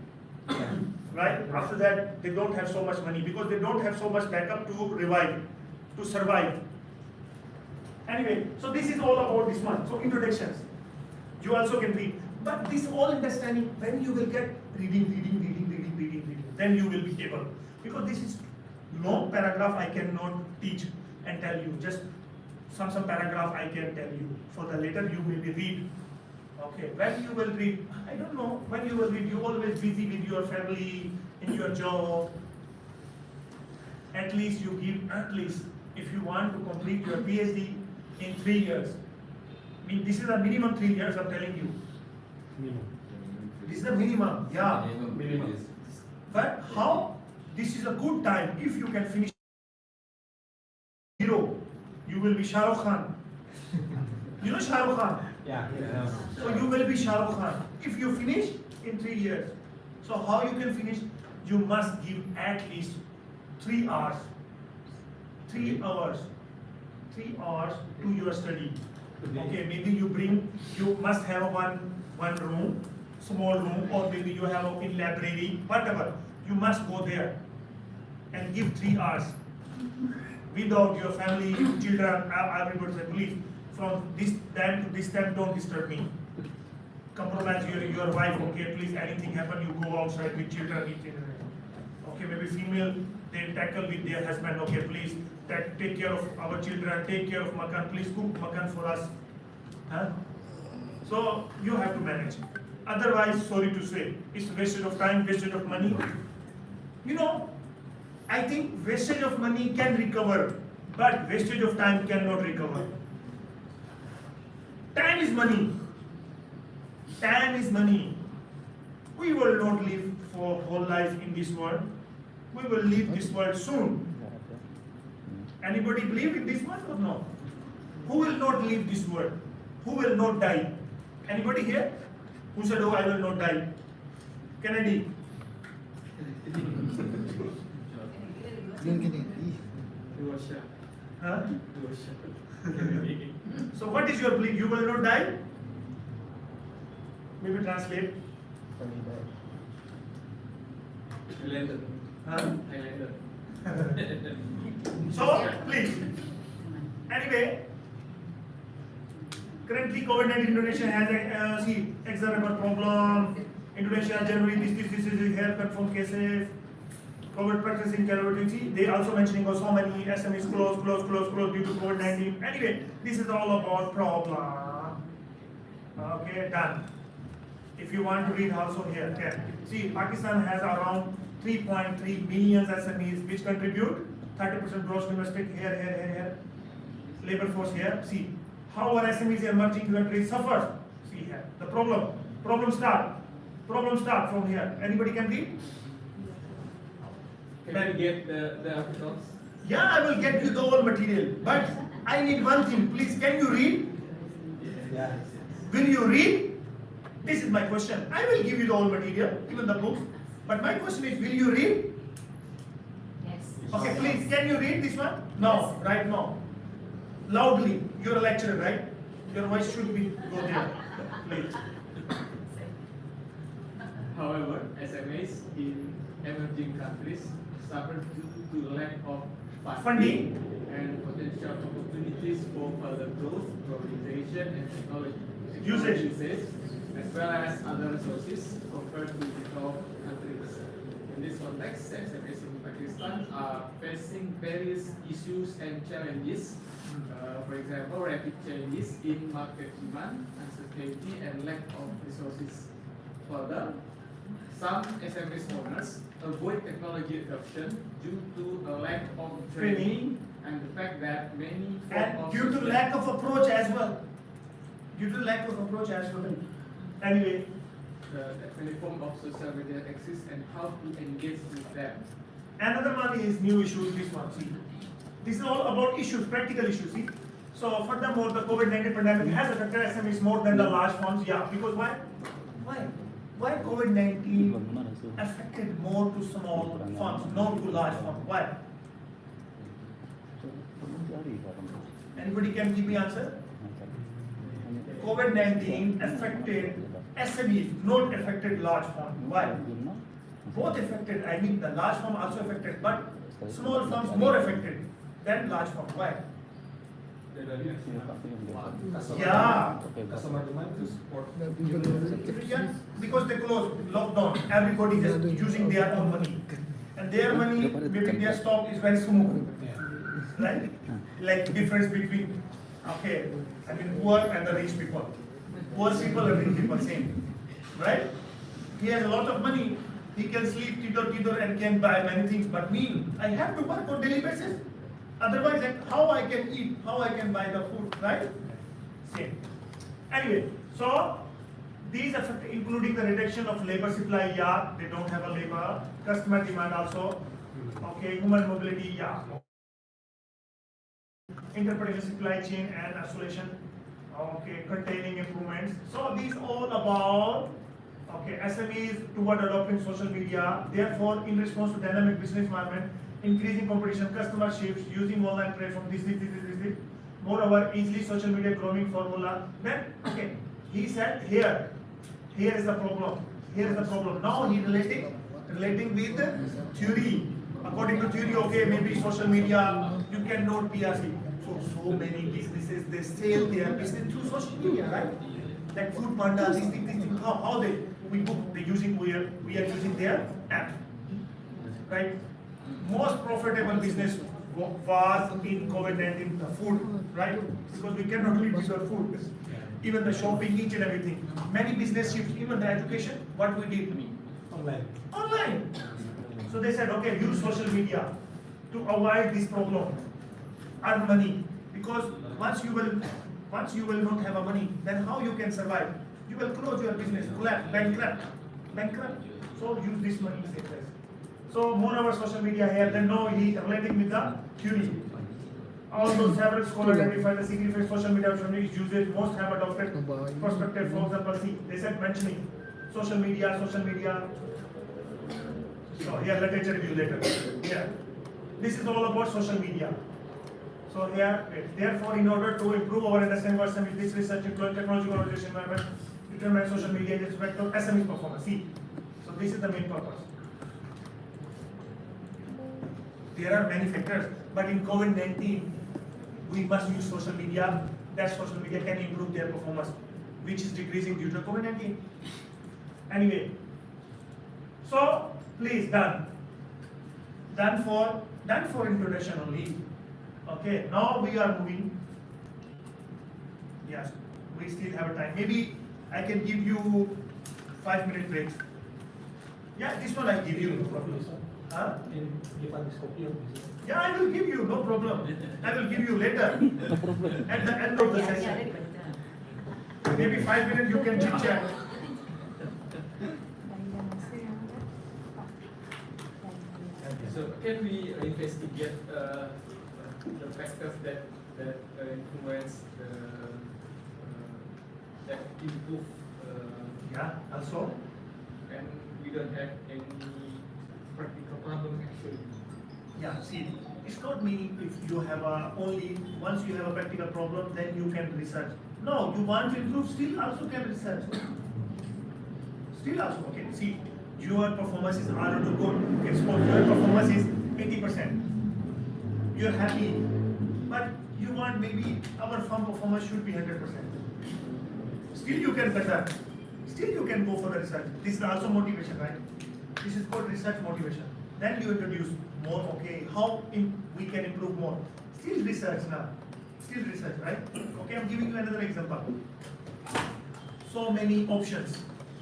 Right? After that, they don't have so much money because they don't have so much backup to revive, to survive. Anyway, so this is all about this one. So introductions. You also can read. But this all understanding, when you will get reading, then you will be able. Because this is long paragraph I cannot teach and tell you. Just some paragraph I can tell you. For the later you will be read. Okay, when you will read, I don't know, when you will read, you always busy with your family, in your job. At least you give, if you want to complete your PhD in 3 years. I mean, this is a minimum 3 years, I'm telling you. This is the minimum, yeah. Minimum. But how? This is a good time if you can finish hero. You will be Shah Rukh Khan. You know Shah Rukh Khan? Yeah. So you will be Shah Rukh Khan if you finish in 3 years. So how you can finish? You must give at least 3 hours. 3 hours. 3 hours to your study. Okay, maybe you must have one room, small room, or maybe you have in library, whatever. You must go there and give 3 hours. Without your family, children, everybody say, please, from this time to this time, don't disturb me. Compromise your wife, okay, please, anything happen, you go outside with children, okay, maybe female, they tackle with their husband, okay, please, take care of our children, take care of makan, please cook makan for us. Huh? So, you have to manage. Otherwise, sorry to say, it's wasted of time, wasted of money. You know, I think wastage of money can recover, but wastage of time cannot recover. Time is money. Time is money. We will not live for whole life in this world. We will leave this world soon. Anybody believe in this one or no? Who will not leave this world? Who will not die? Anybody here? Who said, oh, I will not die? Kennedy. Gini. Huh? So what is your belief? You will not die? Maybe translate. Huh? So please. Anyway, currently COVID-19 Indonesia has a exam problem. Indonesia January this is health confirmed cases. COVID practicing casualty. They also mentioning so many SMEs close due to COVID-19. Anyway, this is all about problem. Okay, done. If you want to read also here, okay. See, Pakistan has around 3.3 million SMEs which contribute 30% gross domestic here. Labor force here. See, how our SMEs in emerging countries suffer. See here, the problem start from here. Anybody can read? Can you get the articles? Yeah, I will get you the whole material. But I need one thing. Please, can you read? Yeah. Will you read? This is my question. I will give you the whole material, even the books. But my question is, will you read? Yes. Okay, please, can you read this one? No, right now. Loudly. You're a lecturer, right? Your voice should be go there. Please. However, SMEs in emerging countries suffer due to lack of Funding. and potential opportunities for further growth, globalization, and technology Usage. as well as other resources compared to developed countries. In this context, SMEs in Pakistan are facing various issues and challenges. For example, rapid changes in market demand, uncertainty, and lack of resources. Further, some SMEs owners avoid technology adoption due to a lack of training and the fact that many And due to lack of approach as well. Anyway, many form of social media exist and how to engage with them. another one is new issues, this one, see. This is all about issues, practical issues, see. So furthermore, the COVID-19 pandemic has affected SMEs more than the large firms, yeah. Because why? Why COVID-19 affected more to small firms, not to large firms? Why? Anybody can give me answer? COVID-19 affected SMEs, not affected large firms. Why? Both affected. I mean, the large firm also affected, but small firms more affected than large firms. Why? Yeah. Customer demand to support. Yeah, because they closed, lockdown, everybody just using their own money. And their money, maybe their stock is very smooth. Right? Like difference between, okay, I mean poor and the rich people. Poor people and rich people, same. Right? He has a lot of money, he can sleep tidor and can buy many things, but me, I have to work on daily basis. Otherwise, like, how I can eat, how I can buy the food, right? Same. Anyway, so these affect including the reduction of labor supply, yeah, they don't have a labor, customer demand also, okay, human mobility, yeah. Interpretation, supply chain and isolation, okay, curtailing improvements. So these all about, okay, SMEs toward adopting social media, therefore in response to dynamic business environment, increasing competition, customer shifts, using online platform, this. Moreover, easily social media growing formula. Then, okay, he said here is the problem. Here is the problem. Now he relating with the theory. According to theory, okay, maybe social media, you cannot PRC. So many businesses, they sell their business through social media, right? Like Food Panda, these things, how we book, we are using their app, right? Most profitable business was in COVID-19, the food, right? Because we cannot live without food. Even the shopping, each and everything. Many business shifts, even the education, what we did? Online. So they said, okay, use social media to avoid this problem. Earn money. Because once you will not have a money, then how you can survive? You will close your business, collapse, bankrupt. So use this money in the place. So moreover, social media here, then no, he relating with the theory. Although several scholars identify the significant social media is usage, most have adopted perspective. For example, see, they said mentioning social media. So here, literature review later. Here, this is all about social media. So here, therefore, in order to improve our understanding of SME, this research employed technological organization environment, determine social media in respect of SME performance. See, so this is the main purpose. There are many factors, but in COVID-19, we must use social media. That social media can improve their performance, which is decreasing due to COVID-19. Anyway, so please done for introduction only. Okay, now we are moving. Yes, we still have a time. Maybe I can give you 5-minute breaks. Yeah, this one I give you, no problem. Huh? Yeah, I will give you, no problem. I will give you later. No problem. At the end of the session. Maybe 5 minutes you can chit chat. So can we investigate the factors that influence that improve? Yeah, also. And we don't have any practical problem actually. Yeah, see, it's not meaning if you have once you have a practical problem, then you can research. No, you want to improve, still also can research. Still also, okay, see, your performance is already good. Okay, suppose your performance is 80%. You're happy, but you want maybe our firm performance should be 100%. Still you can better. Still you can go for the research. This is also motivation, right? This is called research motivation. Then you introduce more, okay, how we can improve more. Still research now. Still research, right? Okay, I'm giving you another example. So many options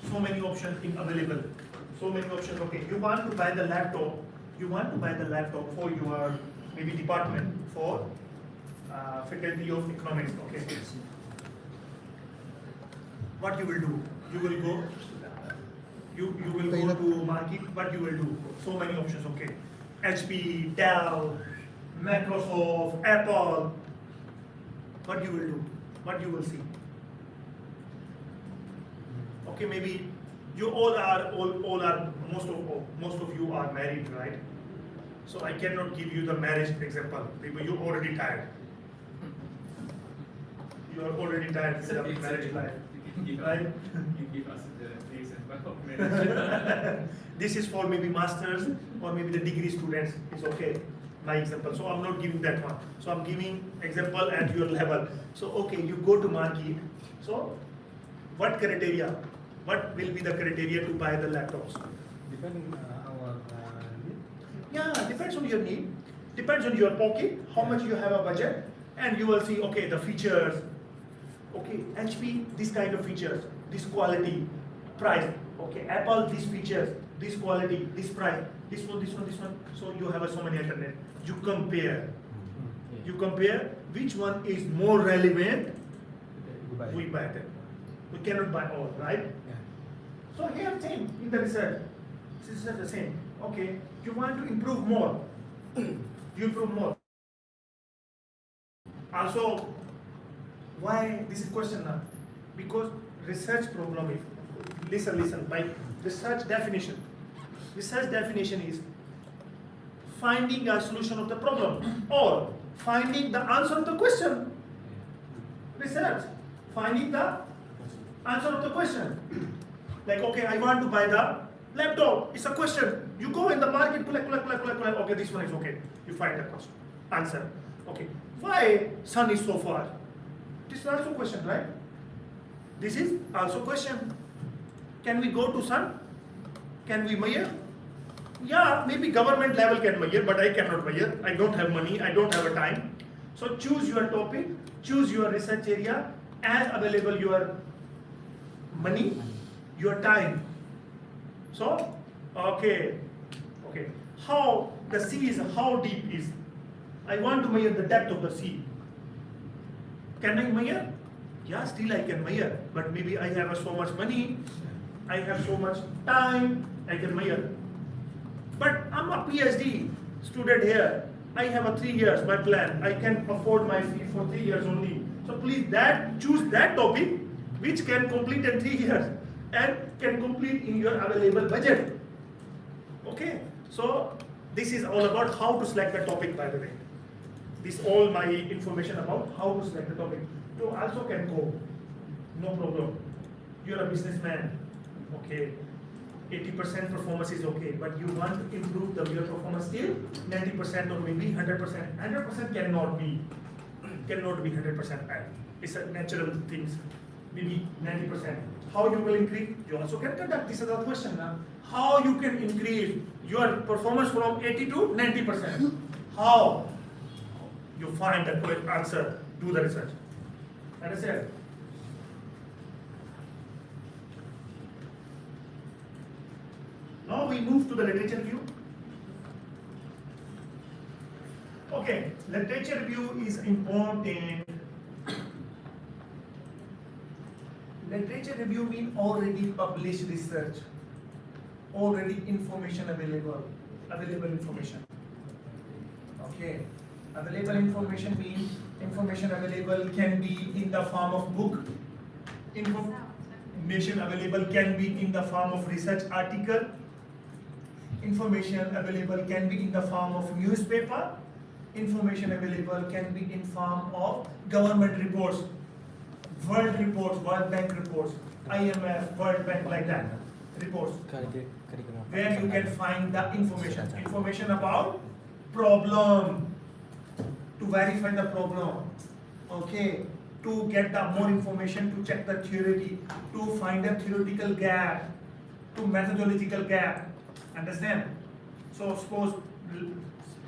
available. So many options, okay. You want to buy the laptop for your maybe department for Faculty of Economics, okay. What you will do? You will go to market, what you will do? So many options, okay. HP, Dell, Microsoft, Apple. What you will do? What you will see? Okay, maybe you all are most of you are married, right? So I cannot give you the marriage example. People, you already tired. You are already tired with the marriage life, right? You give us the example of marriage. This is for maybe masters or maybe the degree students. It's okay, my example. So I'm not giving that one. So I'm giving example at your level. So okay, you go to market. So what criteria? What will be the criteria to buy the laptops? Depending our need. Yeah, depends on your need, depends on your pocket, how much you have a budget, and you will see, okay, the features, okay, HP, this kind of features, this quality, price, okay, Apple, these features, this quality, this price, this one, this one, this one. So you have so many alternate. You compare which one is more relevant, we buy them. We cannot buy all, right? So here same in the research. This is the same. Okay, you want to improve more. You improve more. Also, why this is question now? Because research problem is listen. By research definition is finding a solution of the problem or finding the answer of the question. Research, finding the answer of the question. Like, okay, I want to buy the laptop. It's a question. You go in the market, collect. Okay, this one is okay. You find the question, answer. Okay, why sun is so far? This is also question, right? This is also question. Can we go to sun? Can we measure? Yeah, maybe government level can measure, but I cannot measure. I don't have money. I don't have a time. So choose your topic, choose your research area, as available your money, your time. So, okay. How the sea is, how deep is? I want to measure the depth of the sea. Can I measure? Yeah, still I can measure, but maybe I have so much money, I have so much time, I can measure. But I'm a PhD student here. I have a 3 years, my plan. I can afford my fee for 3 years only. So please choose that topic which can complete in 3 years and can complete in your available budget. Okay, so this is all about how to select the topic, by the way. This all my information about how to select the topic. You also can go, no problem. You're a businessman, okay. 80% performance is okay, but you want to improve your performance till 90% or maybe 100%. 100% cannot be 100%. It's a natural things. Maybe 90%. How you will increase? You also can conduct. This is the question now. How you can increase your performance from 80 to 90%? How? You find the correct answer. Do the research. Understand? Now we move to the literature review. Okay, literature review is important. Literature review means already published research, already information available information. Okay, available information means information available can be in the form of book, information available can be in the form of research article, information available can be in the form of newspaper, information available can be in form of government reports, World reports, World Bank reports, IMF, World Bank, like that, reports, where you can find the information about problem, to verify the problem, okay, to get the more information, to check the theory, to find a theoretical gap, to methodological gap, understand? So suppose,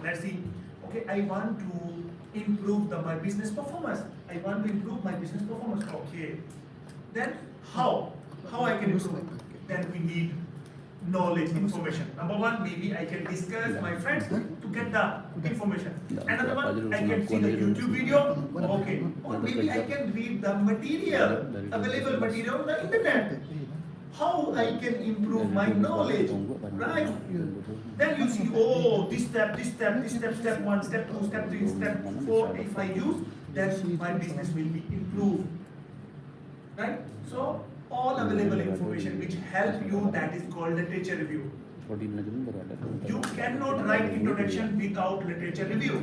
let's see, okay, I want to improve my business performance. I want to improve my business performance. Okay. Then how? How I can improve? Then we need knowledge, information. Number one, maybe I can discuss my friends to get the information. Another one, I can see the YouTube video. Okay. Or maybe I can read the material, available material on the internet. How I can improve my knowledge, right? Then you see, oh, this step, step 1, step 2, step 3, step 4, if I use, then my business will be improved, right? So all available information which help you, that is called literature review. Kalau di manajemen baru ada. You cannot write introduction without literature review.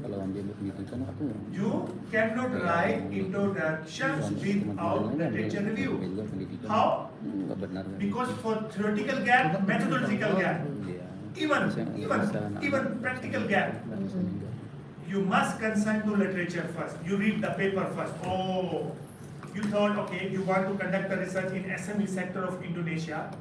Kalau ambil pendidikan aku You cannot write introductions without literature review. How? nggak benar. Because for theoretical gap, methodological gap, Iya. even practical gap, you must consent to literature first. You read the paper first. Oh, you thought, okay, you want to conduct a research in SME sector of Indonesia.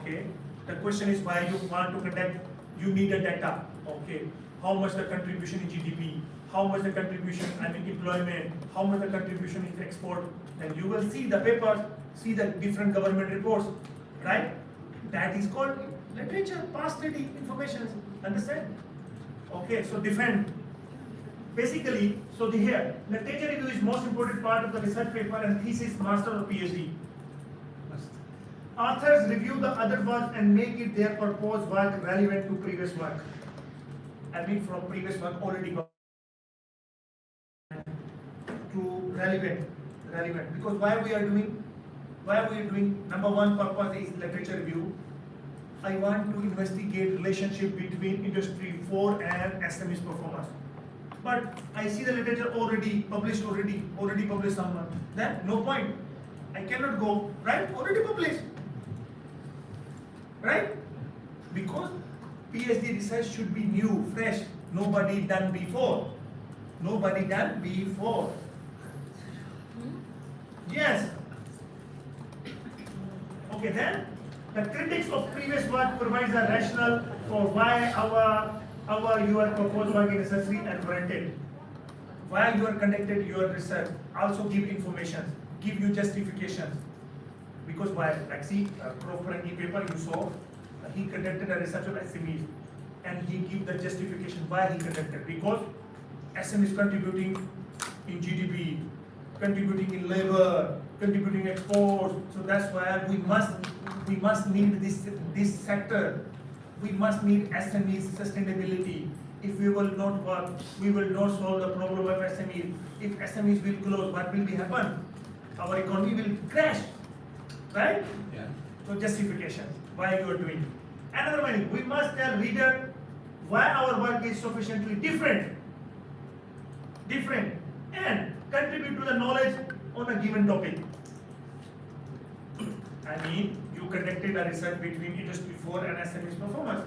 Okay, the question is why you want to conduct, you need a data. Okay, how much the contribution in GDP, how much the contribution, employment, how much the contribution is export, and you will see the papers, see the different government reports, right? That is called literature, past study information, understand? Okay, so defend. Basically, so here, literature review is most important part of the research paper and thesis, master or PhD. Authors review the other work and make it their proposed work relevant to previous work. From previous work already got to relevant. Because why we are doing, number one purpose is literature review. I want to investigate relationship between industry 4 and SMEs performance. But I see the literature already published someone. Then no point. I cannot go, right? Already published. Right? Because PhD research should be new, fresh, nobody done before. Yes. Okay, then the critics of previous work provides a rationale for why your proposed work is necessary and warranted. Why you are conducted your research. Also give information, give you justifications. Because why? Like see, Pro-Frankie paper you saw, he conducted a research on SMEs, and he give the justification why he conducted. Because SMEs contributing in GDP, contributing in labor, contributing exports. So that's why we must need this sector. We must need SMEs sustainability. If we will not work, we will not solve the problem of SMEs. If SMEs will close, what will be happen? Our economy will crash. Right? Yeah. So justification, why you are doing. Another one, we must tell reader why our work is sufficiently different and contribute to the knowledge on a given topic. You conducted a research between industry 4 and SMEs performance.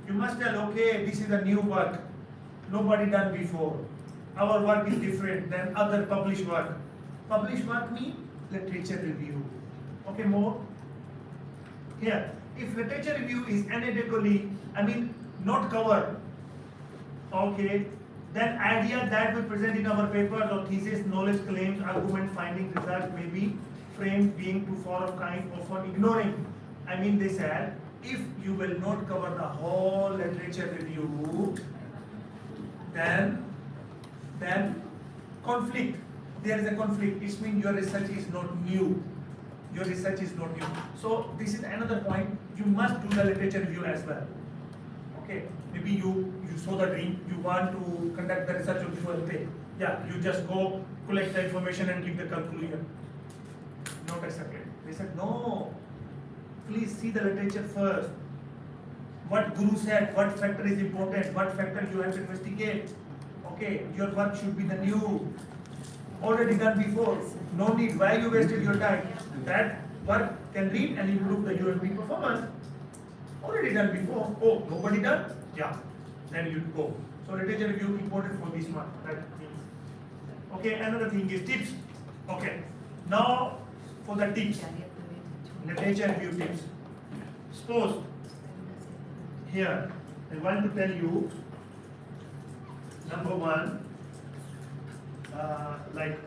You must tell, okay, this is a new work, nobody done before. Our work is different than other published work. Published work means literature review. Okay, more? Here, if literature review is inadequately, not covered, okay, then idea that we present in our papers or thesis, knowledge claims, argument, finding, results may be framed being too far of kind, often ignoring. They said, if you will not cover the whole literature review, then conflict. There is a conflict. It means your research is not new. So this is another point. You must do the literature review as well. Okay. Maybe you saw the dream. You want to conduct the research on UNP. Yeah. You just go collect the information and give the conclusion. Not accepted. They said no. Please see the literature first. What guru said. What factor is important. What factor you have to investigate. Okay. Your work should be the new. Already done before. No need. Why you wasted your time? That work can read and improve the UNP performance. Already done before. Oh, nobody done? Yeah. Then you go. So literature review important for this one. That means. Okay. Another thing is tips. Okay. Now for the tips. Literature review tips. Suppose here I want to tell you. Number one. Like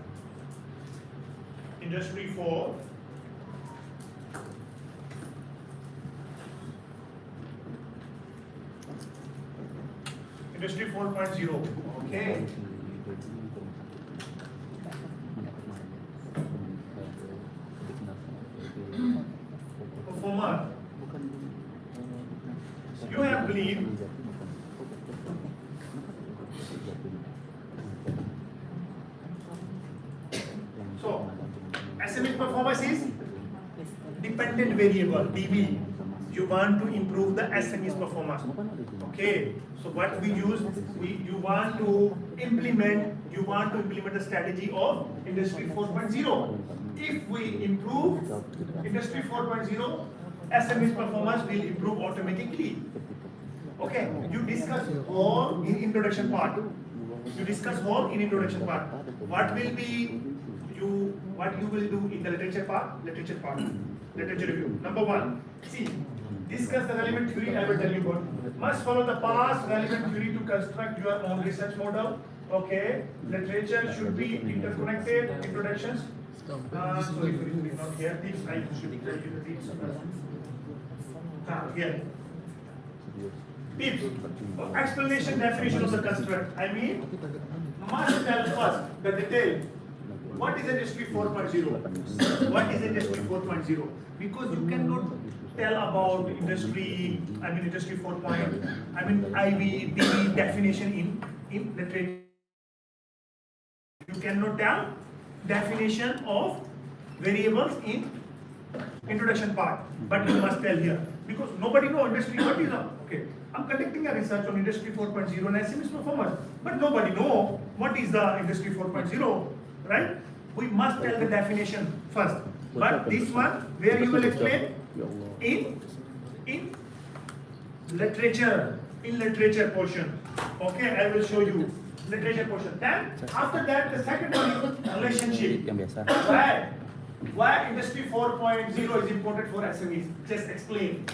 industry 4, industry 4.0. Okay. Performer. You have believed. So, SME performance is independent variable, DV, you want to improve the SME's performance. Okay, so what we use, you want to implement the strategy of Industry 4.0. If we improve Industry 4.0, SME's performance will improve automatically. Okay, you discuss all in introduction part. What will be what you will do in the literature review. Number one, see, discuss the relevant theory. I will tell you what. Must follow the past relevant theory to construct your own research model. Okay, literature should be interconnected. Introductions. Sorry, not here. Tips. I should tell you the tips. Here. Tips. Explanation, definition of the construct. I mean, must tell first the detail. What is Industry 4.0? What is Industry 4.0? Because you cannot tell about Industry 4. IV, DV definition in literature. You cannot tell definition of variables in introduction part, but you must tell here because nobody know industry what is up. Okay, I'm conducting a research on Industry 4.0 and SME's performance, but nobody know what is the Industry 4.0, right? We must tell the definition first. But this one, where you will explain in literature portion. Okay, I will show you literature portion. Then after that, the second one is relationship. Why Industry 4.0 is important for SMEs? Just explain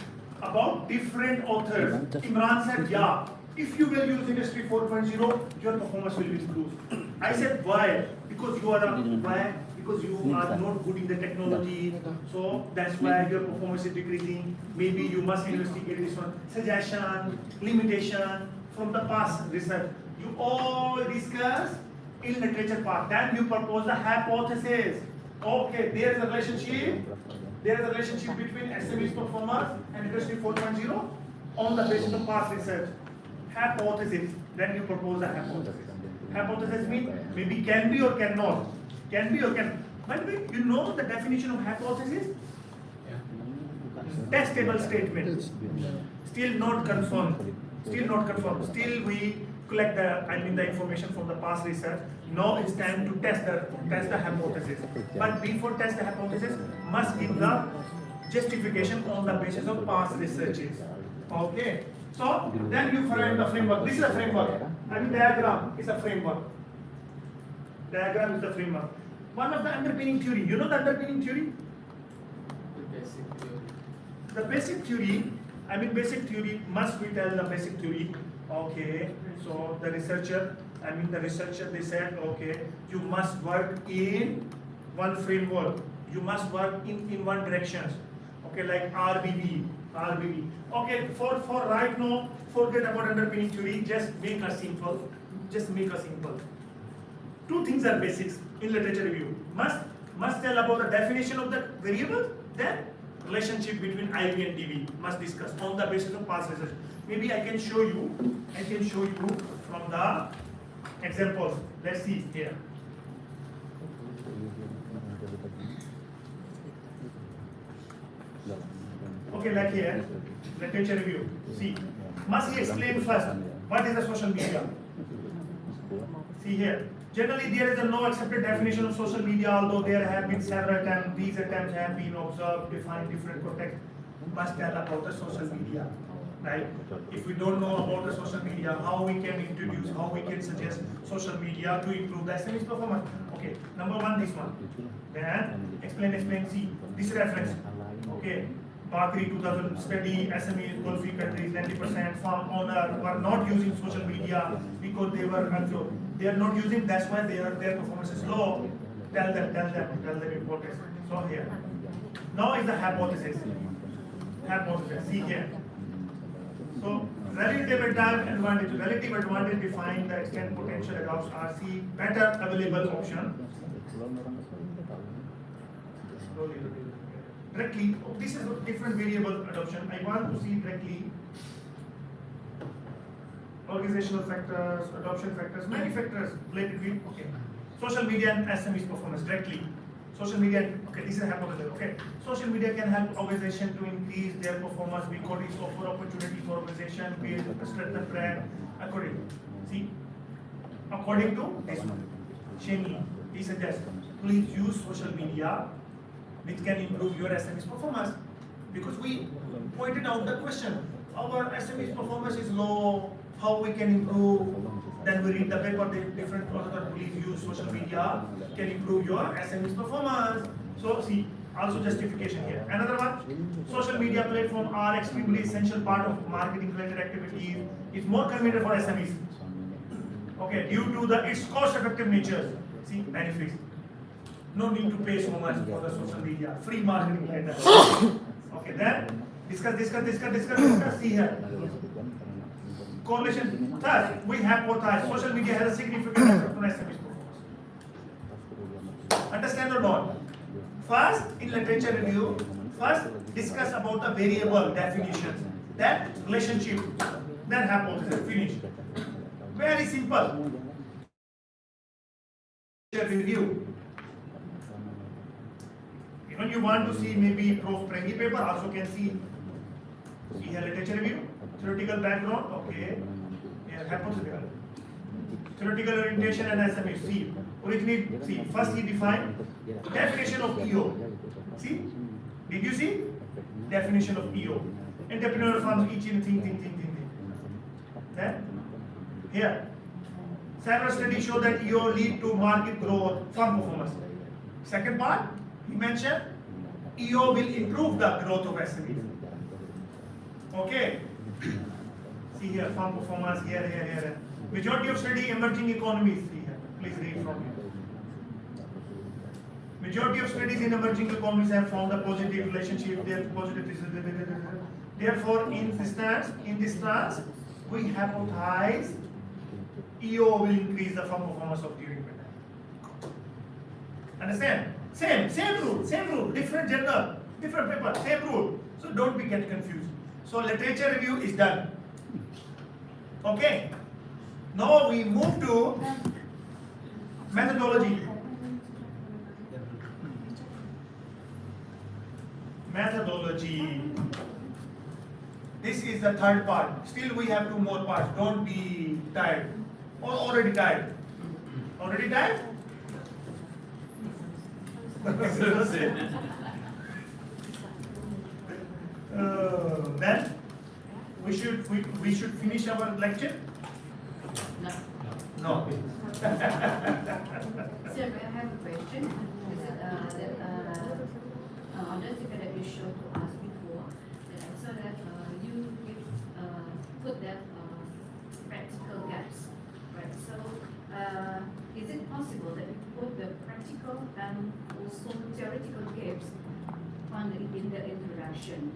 about different authors. Imran said, yeah, if you will use Industry 4.0, your performance will be improved. I said, why? Because you are not good in the technology, so that's why your performance is decreasing. Maybe you must investigate this one. Suggestion, limitation from the past research. You all discuss in literature part. Then you propose the hypothesis. Okay, there is a relationship. There is a relationship between SME's performance and Industry 4.0 on the basis of past research. Hypothesis. Then you propose a hypothesis. Hypothesis means maybe can be or cannot. Can be or can. By the way, you know the definition of hypothesis? Testable statement. Still not confirmed. Still we collect the information from the past research. Now it's time to test the hypothesis. But before test the hypothesis, must give the justification on the basis of past researches. Okay. So then you find the framework. This is a framework. Diagram is a framework. Diagram is the framework. One of the underpinning theory. You know the underpinning theory? The basic theory. Basic theory. Must we tell the basic theory? Okay. So the researcher. They said, okay, you must work in one framework. You must work in one direction. Okay, like RBB. Okay, for right now, forget about underpinning theory. Just make a simple. Two things are basics in literature review. Must tell about the definition of the variable. Then relationship between IV and DV must discuss on the basis of past research. Maybe I can show you from the examples. Let's see here. Okay, like here, literature review. See, must he explain first what is the social media? See here. Generally, there is no accepted definition of social media, although there have been several attempts. These attempts have been observed, defined different contexts. Must tell about the social media, right? If we don't know about the social media, how we can introduce, how we can suggest social media to improve the SME's performance. Okay, number one, this one. Then explain. See, this reference. Okay. Bakri 2000 study, SME Gulf countries, 90% farm owner were not using social media because they were unflow. They are not using, that's why their performance is low. Tell them importance. So here. Now is the hypothesis. See here. So relative advantage define the extent potential adopts RC, better available option. Directly, this is a different variable adoption. I want to see directly organizational factors, adoption factors, many factors related with social media and SME's performance directly. Social media, okay, this is hypothetical, okay. Social media can help organization to increase their performance because it offers opportunity for organization, build, strengthen brand, according. See, according to this one, Shenley, he suggests, please use social media which can improve your SME's performance. Because we pointed out the question, our SME's performance is low, how we can improve? Then we read the paper, the different authors, please use social media, can improve your SME's performance. So see, also justification here. Another one, social media platforms are extremely essential part of marketing related activities. It's more convenient for SMEs. Okay, due to its cost effective nature. See, benefits. No need to pay so much for the social media. Free marketing later. Okay, then discuss. See here. Correlation. Thus, we hypothesize social media has a significant effect on SME's performance. Understand or not? First, in literature review, first discuss about the variable definitions, that relationship, then hypothesis. Finish. Very simple. Review. Even you want to see maybe prof Prengi paper, also can see here literature review, theoretical background, okay, here hypothetical. Theoretical orientation and SME. See, first he defined definition of EO. See, did you see? Definition of EO. Entrepreneur firms each in thing. Then, here, several studies show that EO lead to market growth, firm performance. Second part, he mentioned EO will improve the growth of SMEs. Okay. See here, firm performance, here. Majority of study emerging economies. See here, please read from here. Majority of studies in emerging economies have found a positive relationship. Therefore, in this stance, we hypothesize EO will increase the firm performance of during pandemic. Understand? Same rule, different journal, different paper, same rule. So don't get confused. So literature review is done. Okay. Now we move to methodology. This is the third part. Still we have two more parts. Don't be tired. Or already tired. Already tired? Then we should finish our lecture. No. Sir, I have a question. Is it on the ticket that you showed to us before, that I saw that you put that practical gaps, right? So, is it possible that you put the practical and also theoretical gaps in the introduction?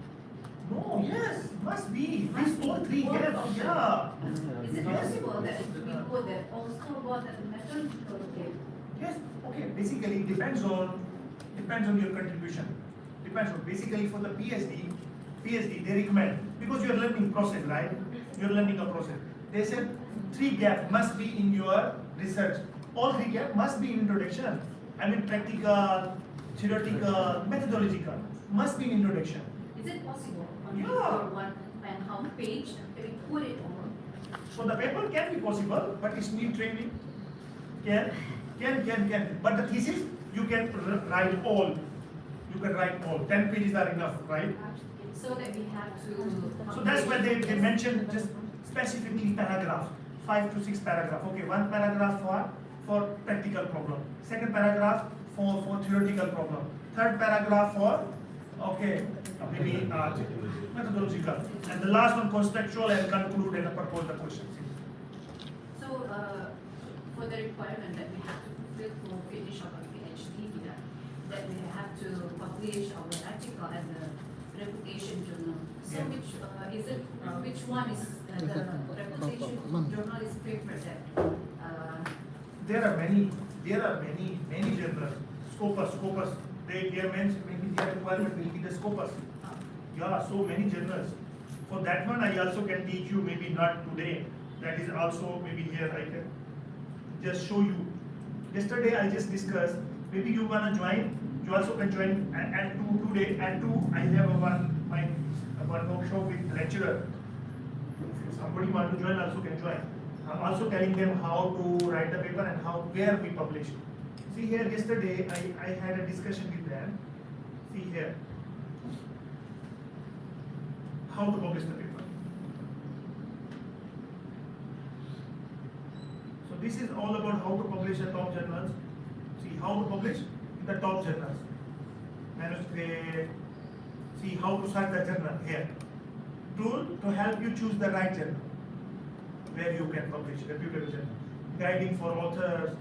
No, yes, must be. These all three gaps, yeah. Is it possible that we put that also about the methodological gap? Yes, okay. Basically, depends on your contribution. Depends on basically for the PhD they recommend because you are learning process, right? You are learning a process. They said 3 gaps must be in your research. All 3 gaps must be in introduction. I mean practical, theoretical, methodological must be in introduction. Is it possible on Yeah. your one and how page we put it on? So the paper can be possible, but it's need training. Can. But the thesis you can write all. You can write all. 10 pages are enough, right? So that we have to. So that's why they mentioned just specifically paragraphs, 5 to 6 paragraphs. Okay, 1 paragraph for practical problem. 2nd paragraph for theoretical problem. 3rd paragraph for maybe methodological. And the last one contextual and conclude and propose the questions. So for the requirement that we have to fulfill for finish our PhD here, that we have to publish our article as a reputation journal. So Yeah. which is it? Which one is the reputation journal is preferred? There are many journals. Scopus. Their requirement will be the Scopus. Yeah, so many journals. For that one, I also can teach you, maybe not today. That is also maybe here I can just show you. Yesterday I just discussed, maybe you wanna join You also can join at 2 today. At 2, I have one workshop with lecturer. If somebody want to join, also can join. I'm also telling them how to write the paper and where we publish. See here, yesterday I had a discussion with them. See here, how to publish the paper. So this is all about how to publish the top journals. See how to publish the top journals. Manuscript. See how to search the journal here. Tool to help you choose the right journal where you can publish reputable journal. Guiding for authors.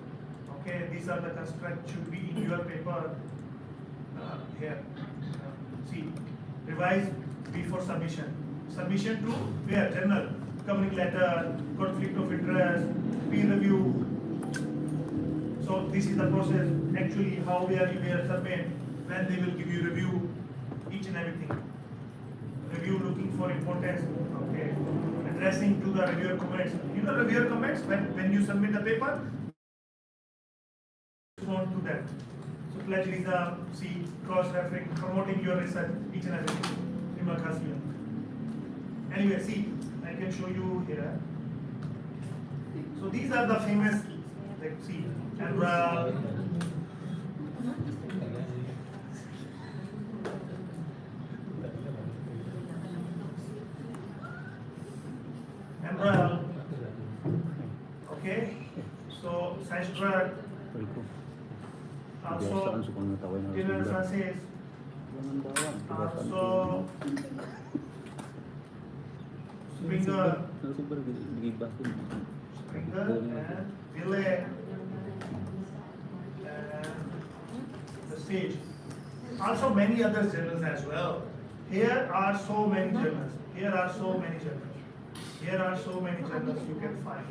Okay, these are the construct should be in your paper. Here. See, revise before submission. Submission to where? Journal. Covering letter, conflict of interest, peer review. So this is the process. Actually, how we are submit, when they will give you review, each and everything. Review looking for importance. Okay. Addressing to the reviewer comments. You know reviewer comments when you submit the paper. Respond to them. So plagiarism, see, cross-referring, promoting your research, each and everything. Anyway, see, I can show you here. So these are the famous, like, see, Imran, okay. So Sastra, Kebiasaan also suka ngetawain harus Dylan benar. Francis, Jangan bawang, kebiasaan also itu. Springer, Harus digibahin. Springer and Oleh, and the stage. Also many other journals as well. Here are so many journals. Here are so many journals. Here are so many journals you can find.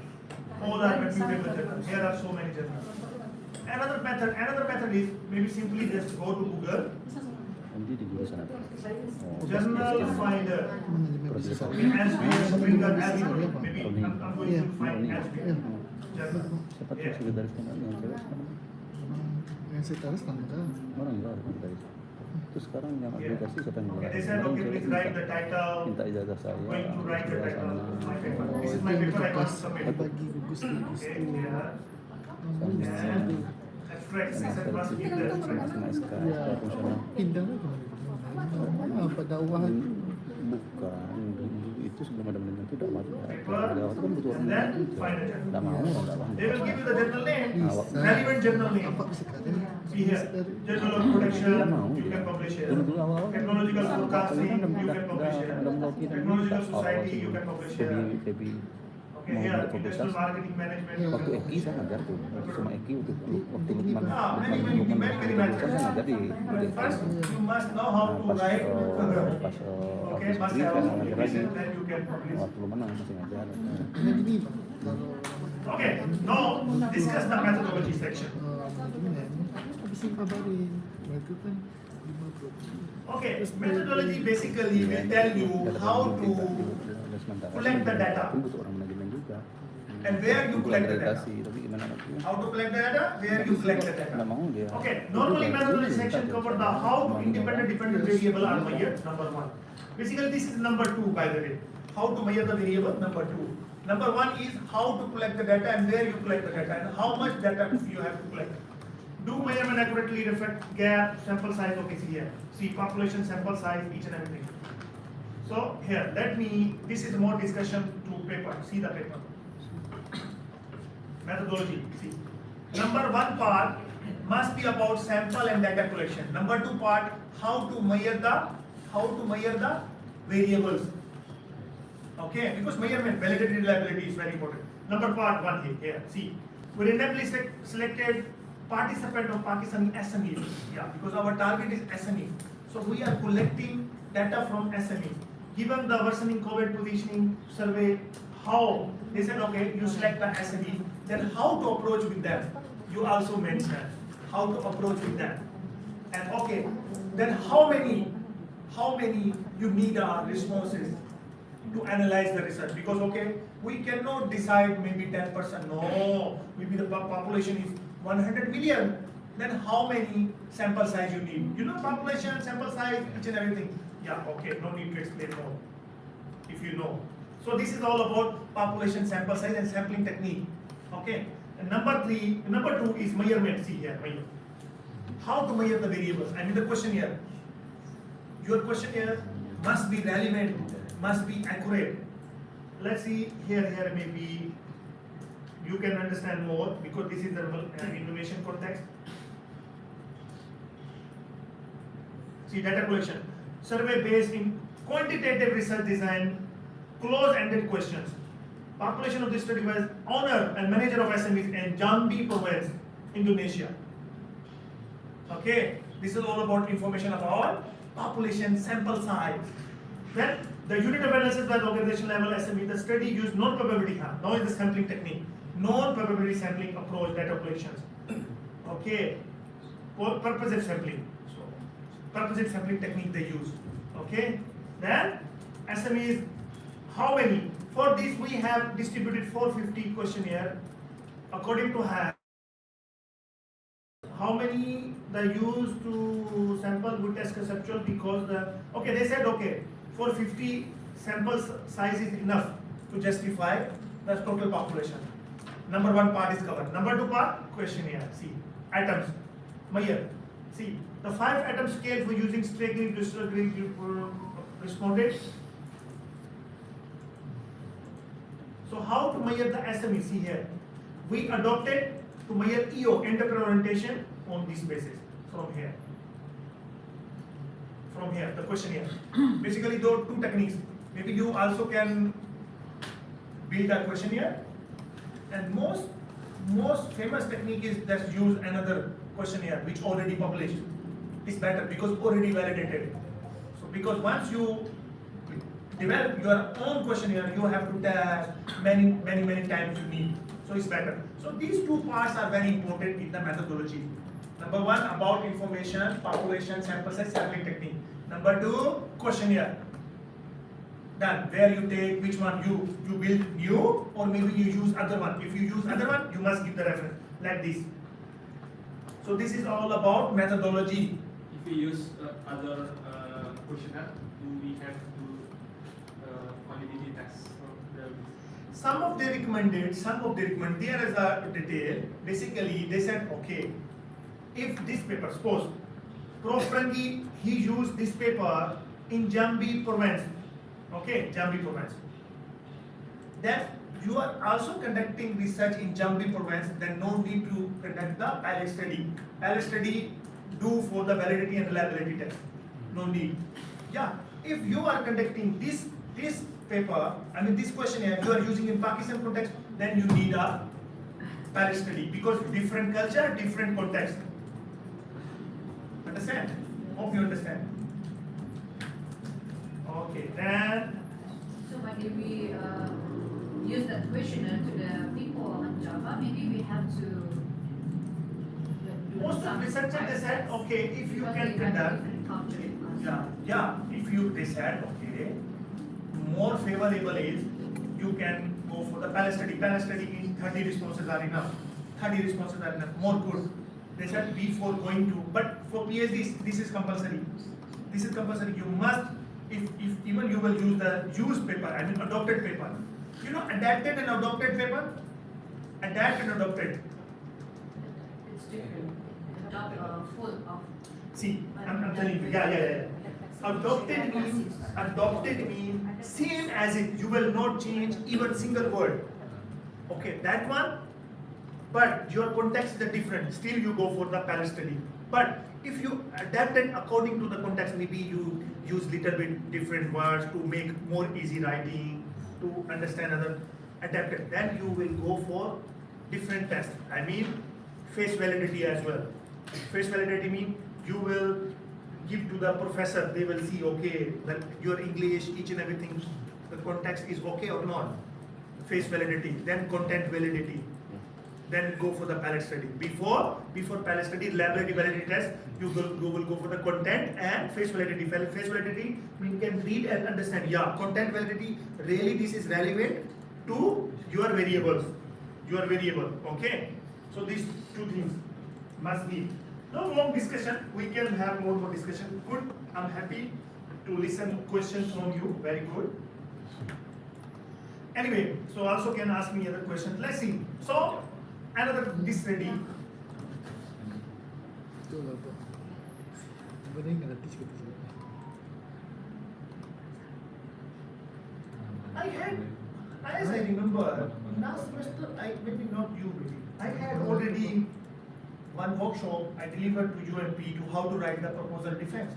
All are reputable journals. Here are so many journals. Another method is maybe simply just go to Google. Nanti di jurusan apa? Oh, Journal Finder. Manajemen bisnis. SBS, Springer, Elmo. Maybe I'm going to find SBS. Journal. Siapa tuh Yeah. sekretaris yang cewek sekarang? Yang sekretaris tangga. Orang enggak ada sekretaris. Terus sekarang yang aplikasi siapa yang Okay, buat? they said, Kemarin okay, cewek please write the title. minta ijazah saya. Going to write the title ijazahnya. of my paper. This is Itu my yang di paper I want kertas to submit. bagi gugus gugus Okay, tuh. yeah. Gugus And tuh. abstract, they said must give the abstract. Sama SK, Ya, SK fungsional. pindah lah kemarin. Apa dakwahan? Bukan, itu sebelum ada manajemen itu tidak masuk. Paper, Ada waktu kan butuh orang and then manajemen. find a journal. Tidak mau, tidak mau. They will give you the journal name, Bisa. relevant journal name. Apa bisa kali? See here, Journal of Protection, you can publish here. Dulu awal-awal Technological Forecasting, kan you can publish here. Technological Society, you can publish here. Febi Okay, here, Industrial Marketing Management. you waktu can Eki saya ngajar tuh, sama Eki waktu many Lukman managers. saya ngajar di First, you must know how to pas write. pas Okay, office must brief have saya ngajar lagi application, then you can publish. waktu lu menang masih ngajar. Ini gini Pak, kalau Okay, now discuss the methodology section. manajemen habis ini kabarin. Nah, itu kan 50. Okay, methodology basically will tell you how to collect the data. Butuh orang manajemen juga. And where you collect the data. Akreditasi, tapi gimana nanti? How to collect the data, where you collect the Nggak data. mau dia. Okay, normally methodology section cover the how to independent dependent variable are measured, number 1. Basically this is number 2 by the way. How to measure the variable, number 2. Number 1 is how to collect the data and where you collect the data and how much data you have to collect. Do measurement accurately reflect gap, sample size, okay, see here. See population, sample size, each and everything. So here, this is more discussion to paper, see the paper. Methodology, see. Number 1 part must be about sample and data collection. Number 2 part, how to measure the variables. Okay, because measurement, validity, reliability is very important. Number part 1 here, see. We randomly selected participant of Pakistani SMEs, yeah, because our target is SME. So we are collecting data from SMEs. Given the worsening COVID positioning survey, how they said, okay, you select the SME, then how to approach with them? You also mentioned how to approach with them. And okay, then how many you need responses to analyze the research? Because okay, we cannot decide maybe 10%. No, maybe the population is 100 million. then how many sample size you need? You know population, sample size, each and everything. Yeah, okay, no need to explain more if you know. So this is all about population, sample size and sampling technique. Okay. And number two is measurement. See here, measure. How to measure the variables? I mean the question here. Your question here must be relevant, must be accurate. Let's see here maybe you can understand more because this is the innovation context. See, data collection, survey based in quantitative research design, close-ended questions. Population of this study was owner and manager of SMEs in Jambi province, Indonesia. Okay, this is all about information about population, sample size. Then the unit of analysis by the organization level SME, the study used non-probability, now is the sampling technique, non-probability sampling approach, data collections. Okay, purposive sampling. So, purposive sampling technique they use. Okay, then SMEs, how many? For this we have distributed 450 questionnaire according to how many they use to sample good test conceptual because they said 450 sample size is enough to justify the total population. Number one part is covered. Number two part, questionnaire. See, atoms, Meyer. See, the 5 atom scale for using straight grid, responded. So how to measure the SME? See here, we adopted to measure EO, entrepreneur orientation, on this basis from here. From here, the questionnaire. Basically, there are 2 techniques. Maybe you also can build a questionnaire. And most famous technique is just use another questionnaire which already published. It's better because already validated. So because once you develop your own questionnaire, you have to test many times you need. So it's better. So these 2 parts are very important in the methodology. Number 1, about information, population, sample size, sampling technique. Number 2, questionnaire. Done. Where you take which one you build new or maybe you use other one. If you use other one, you must give the reference like this. So this is all about methodology. If we use other questionnaire, do we have to validity test? Some of they recommended, there is a detail. Basically, they said, okay, if this paper, suppose, Prof. Frangi, he used this paper in Jambi province, okay, Jambi province. Then you are also conducting research in Jambi province, then no need to conduct the pilot study. Pilot study do for the validity and reliability test. No need. Yeah, if you are conducting this paper, this questionnaire you are using in Pakistan context, then you need a pilot study because different culture, different context. Understand? Hope you understand. Okay, then. So when we use that questionnaire to the people on Java, maybe we have to do Most of some researchers they said, okay, if you can conduct, they said, okay, more favorable is you can go for the pilot study. Pilot study means 30 responses are enough. 30 responses are enough, more good. They said before going to, but for PhDs, this is compulsory. This is compulsory. You must, if even you will use the used paper, adopted paper. You know, adapted and adopted paper? Adapt and adopted. It's different. Full of. See, I'm telling you, yeah. Adopted means same as it. You will not change even single word. Okay, that one. But your context is different. Still, you go for the pilot study. But if you adapt it according to the context, maybe you use little bit different words to make more easy writing, to understand other adapted. Then you will go for different tests. Face validity as well. Face validity means you will give to the professor. They will see, okay, that your English, each and everything, the context is okay or not. Face validity. Then content validity. Then go for the pilot study. Before pilot study, laboratory validity test, you will go for the content and face validity. Face validity, we can read and understand. Yeah, content validity, really this is relevant to your variables. Your variable, okay? So these 2 things. Must be. No long discussion. We can have more discussion. Good. I'm happy to listen questions from you. Very good. Anyway, so also can ask me other questions. Let's see. So another this ready. Betul lah Pak. Sebenarnya kena teach kita semua. As I remember, last semester, maybe not you, maybe. I had already one workshop I delivered to UNP to how to write the proposal defense.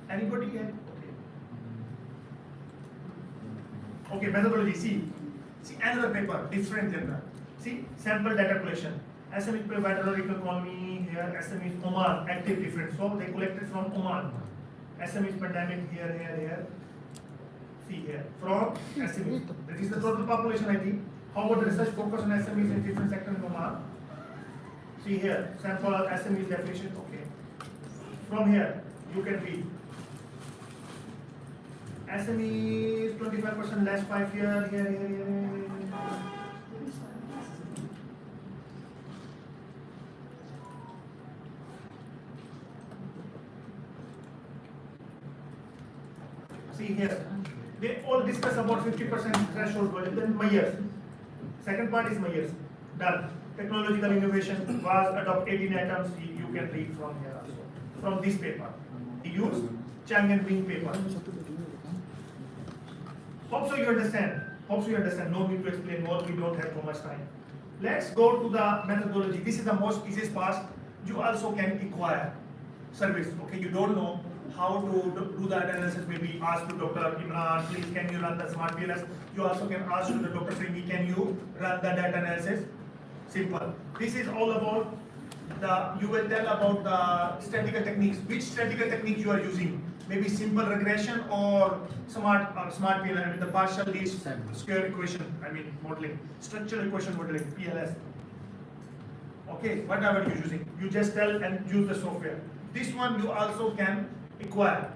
Anybody had? Okay, methodology. See another paper, different than that. See, sample data collection. SME provider economy here, SME Oman, active different. So they collected from Oman. SME pandemic here. See here, from SMEs. That is the total population, I think. How about the research focus on SMEs in different sectors in Oman? See here, sample SMEs definition. Okay. From here, you can read. SMEs 25% less 5 year here. See here, they all discuss about 50% threshold budget. Then Myers. Second part is Myers. Done. Technological innovation was adopt 18 items. You can read from here also. From this paper. He used Chang and Wing paper. Hope so you understand. No need to explain more. We don't have too much time. Let's go to the methodology. This is the most easiest part. You also can acquire service. Okay, you don't know how to do that analysis. Maybe ask to Dr. Imran, please can you run the smart PLS? You also can ask to the Dr. Sringi, can you run the data analysis? Simple. This is all about you will tell about the statistical techniques. Which statistical technique you are using? Maybe simple regression or smart PLS. I mean the partial least square equation. I mean modeling, structural equation modeling, PLS. Okay, whatever you're using, you just tell and use the software. This one you also can acquire.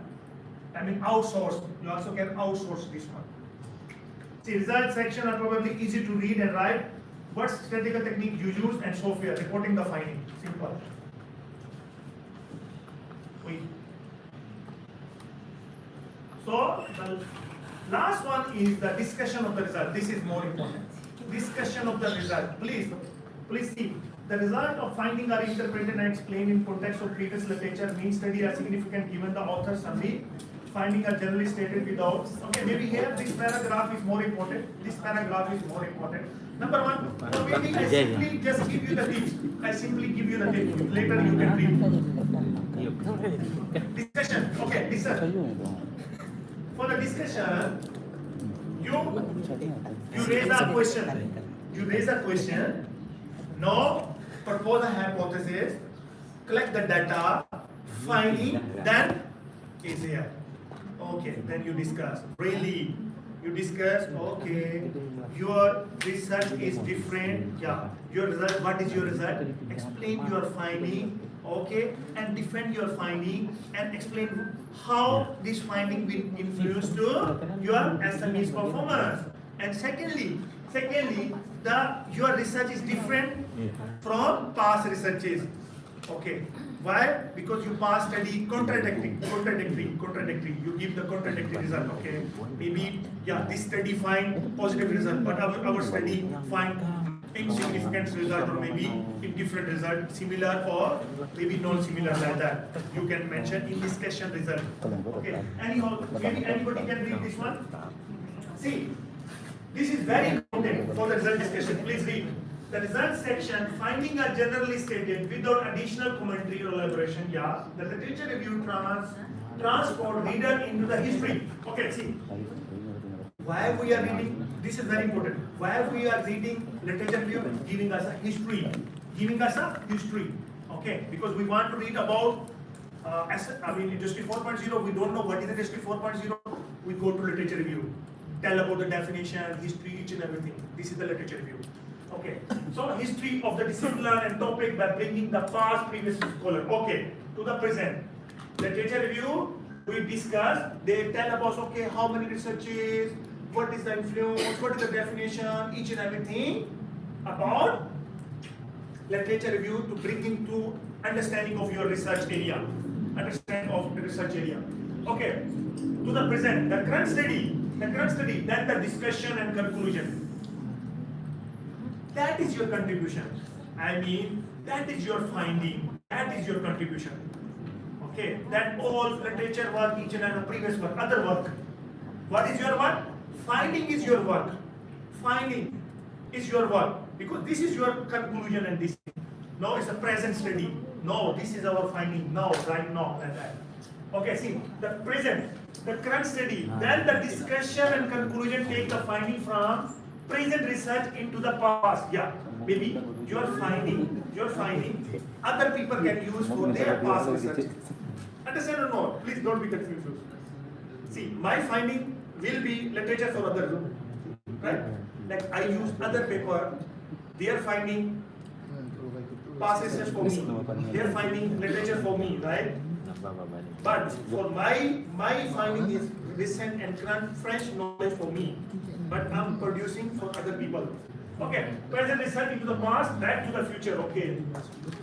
I mean outsource. You also can outsource this one. See, results section are probably easy to read and write. What statistical technique you use and software reporting the finding. Simple. Wait. So the last one is the discussion of the result. This is more important. Discussion of the result. Please see. The result of finding are interpreted and explained in context of previous literature. Mean study are significant given the author's summary. Finding are generally stated without. Okay, maybe here this paragraph is more important. Number one, so maybe I simply just give you the tips. Later you can read. Discussion. Okay, listen. For the discussion, you raise a question. Now propose a hypothesis, collect the data, finding, then is here. Okay, then you discuss. Really, you discuss. Okay, your research is different. Yeah, your result. What is your result? Explain your finding. Okay, and defend your finding and explain how this finding will influence to your SME's performance. And secondly, your research is different from past researches. Okay. Why? Because you past study contradictory. You give the contradictory result. Okay. Maybe this study find positive result, but our study find insignificant result, or maybe indifferent result, similar or maybe non-similar like that. You can mention in discussion result. Okay. Anyhow, maybe anybody can read this one. See. This is very important for the result discussion. Please read. The result section, findings are generally stated without additional commentary or elaboration. Yeah, the literature review transport reader into the history. Okay, see. Why we are reading? This is very important. Why we are reading literature review? Giving us a history. Okay, because we want to read about industry 4.0. We don't know what is industry 4.0. We go to literature review. Tell about the definition, history, each and everything. This is the literature review. Okay, so history of the discipline and topic by bringing the past, previous scholar. Okay, to the present. Literature review, we discuss, they tell about, okay, how many researches, what is the influence, what is the definition, each and everything about literature review to bringing to understanding of your research area, understanding of the research area. Okay, to the present, the current study, then the discussion and conclusion. That is your contribution. I mean, that is your finding, that is your contribution. Okay, that all literature work, each and every previous work, other work. What is your work? Finding is your work. Finding is your work. Because this is your conclusion and this. No, it's a present study. No, this is our finding now, right now, like that. Okay, see, the present, the current study, then the discussion and conclusion take the finding from present research into the past. Yeah, maybe your finding, other people can use for their past research. Understand or no? Please don't be confused. See, my finding will be literature for others, right? Like I use other paper, their finding past research for me, their finding literature for me, right? But for my finding is recent and current French knowledge for me, but I'm producing for other people. Okay, present research into the past, back to the future. Okay,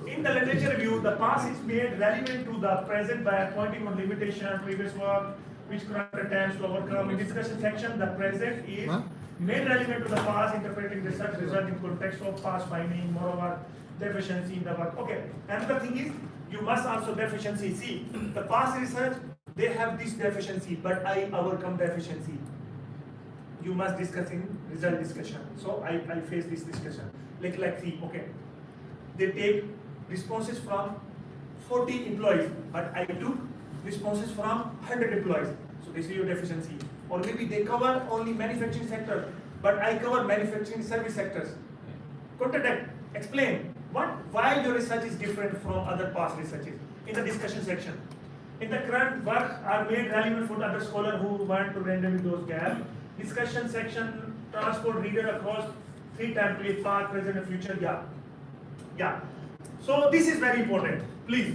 in the literature review, the past is made relevant to the present by pointing on limitation, previous work, which current attempts to overcome. In discussion section, the present is made relevant to the past, interpreting research result in context of past finding. Moreover, deficiency in the work. Okay, another thing is you must also deficiency. See, the past research they have this deficiency, but I overcome deficiency. You must discuss in result discussion. So I face this discussion. Like see, okay, they take responses from 40 employees, but I took responses from 100 employees. So this is your deficiency. Or maybe they cover only manufacturing sector, but I cover manufacturing service sectors. Contradict, explain why your research is different from other past researches in the discussion section. In the current work are made relevant for other scholars who want to render those gaps. Discussion section, transport reader across 3 template, past, present and future. Yeah. So this is very important. Please,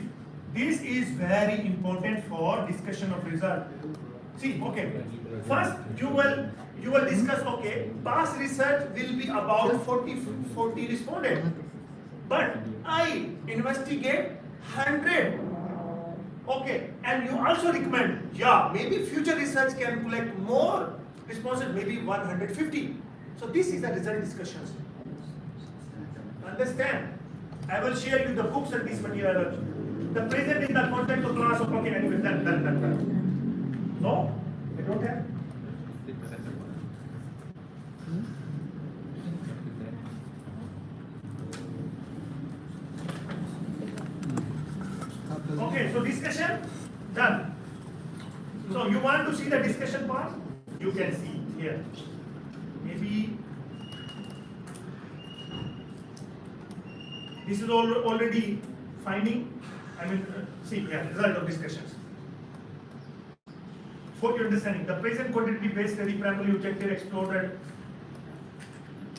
this is very important for discussion of result. See, okay. First, you will discuss. Okay, past research will be about 40 respondents, but I investigate 100. Okay, and you also recommend. Yeah, maybe future research can collect more responses, maybe 150. So this is the result discussions. Understand? I will share you the books and this material. The present in the context of class of okay, anyway, done. No? They don't have? Okay, so discussion done. So you want to see the discussion part? You can see here. Maybe this is already finding. See here, result of discussions. For your understanding, the present quantity-based study primarily objective explored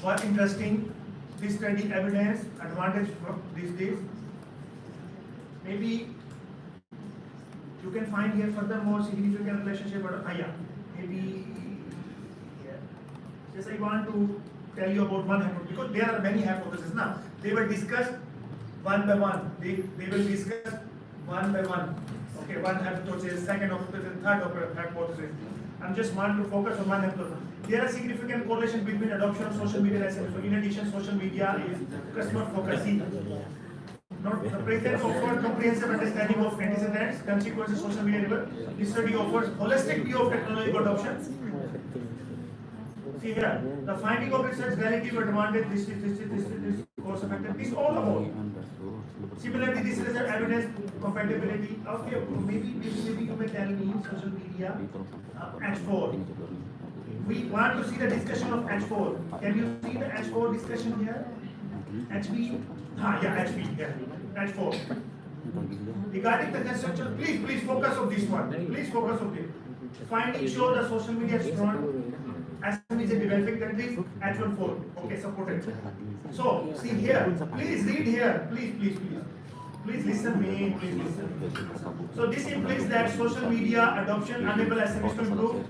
what interesting this study evidence advantage from these days. Maybe you can find here furthermore significant relationship. Maybe yes, I want to tell you about one hypothesis because there are many hypotheses now. They will discuss one by one. They will discuss one by one. Okay, one hypothesis, second hypothesis, third hypothesis. I'm just want to focus on one hypothesis. There are significant correlation between adoption of social media and SMS. So in addition, social media is customer focusing. Not the present offers comprehensive understanding of antecedents, consequences, social media level. This study offers holistic view of technological adoption. See here, the finding of research relative advantage, this course effective, this all about. Similarly, this is evidence compatibility. Okay, maybe you may tell me social media H4. We want to see the discussion of H4. Can you see the H4 discussion here? HV? HV, yeah. H4. Regarding the construction, please focus on this one. Please focus on this. Findings show the social media strong. SMEs in developing countries, H14. Okay, supported. So, see here. Please read here. Please listen me. Please listen. So, this implies that social media adoption enable SMEs to improve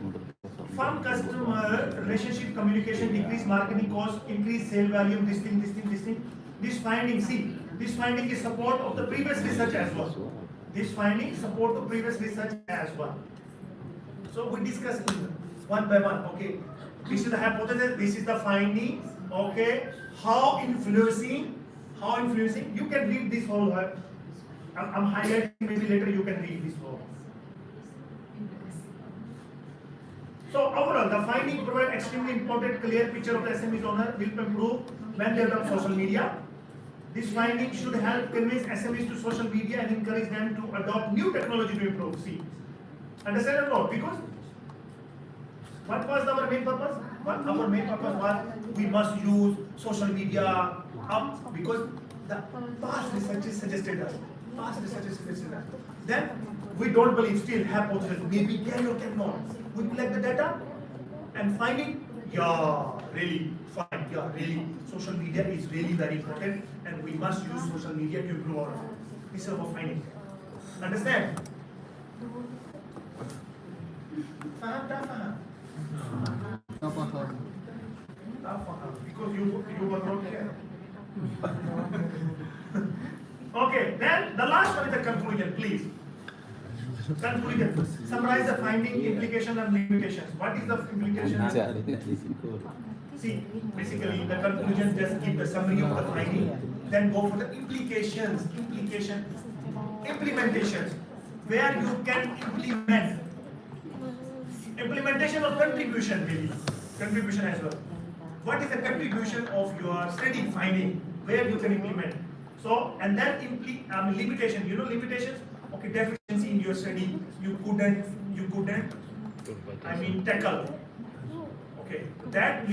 firm customer relationship communication, decrease marketing cost, increase sale value, this thing. This finding, see, this finding is support of the previous research as well. This finding support the previous research as well. So we discuss one by one. Okay, this is the hypothesis. This is the finding. Okay, how influencing? You can read this whole. I'm highlighting. Maybe later you can read this whole. So overall, the finding provide extremely important, clear picture of the SME's owner will improve when they adopt social media. This finding should help convince SMEs to social media and encourage them to adopt new technology to improve. See, understand or not? Because what was our main purpose? Our main purpose was we must use social media up because the past researchers suggested us. Then we don't believe still hypothesis maybe can or cannot. We collect the data and finding really fine. Really social media is really very important and we must use social media to improve our life. This is our finding. Understand? Faham? Because you were not here. Okay, then the last one is the conclusion, please. Conclusion. Summarize the finding, implication and limitations. What is the implication? See, basically the conclusion just give the summary of the finding, then go for the implications, implementations, where you can implement. Implementation of contribution, maybe. Contribution as well. What is the contribution of your study finding, where you can implement? So, and then limitation. You know limitations? Okay, deficiency in your study, you couldn't, tackle. Okay, that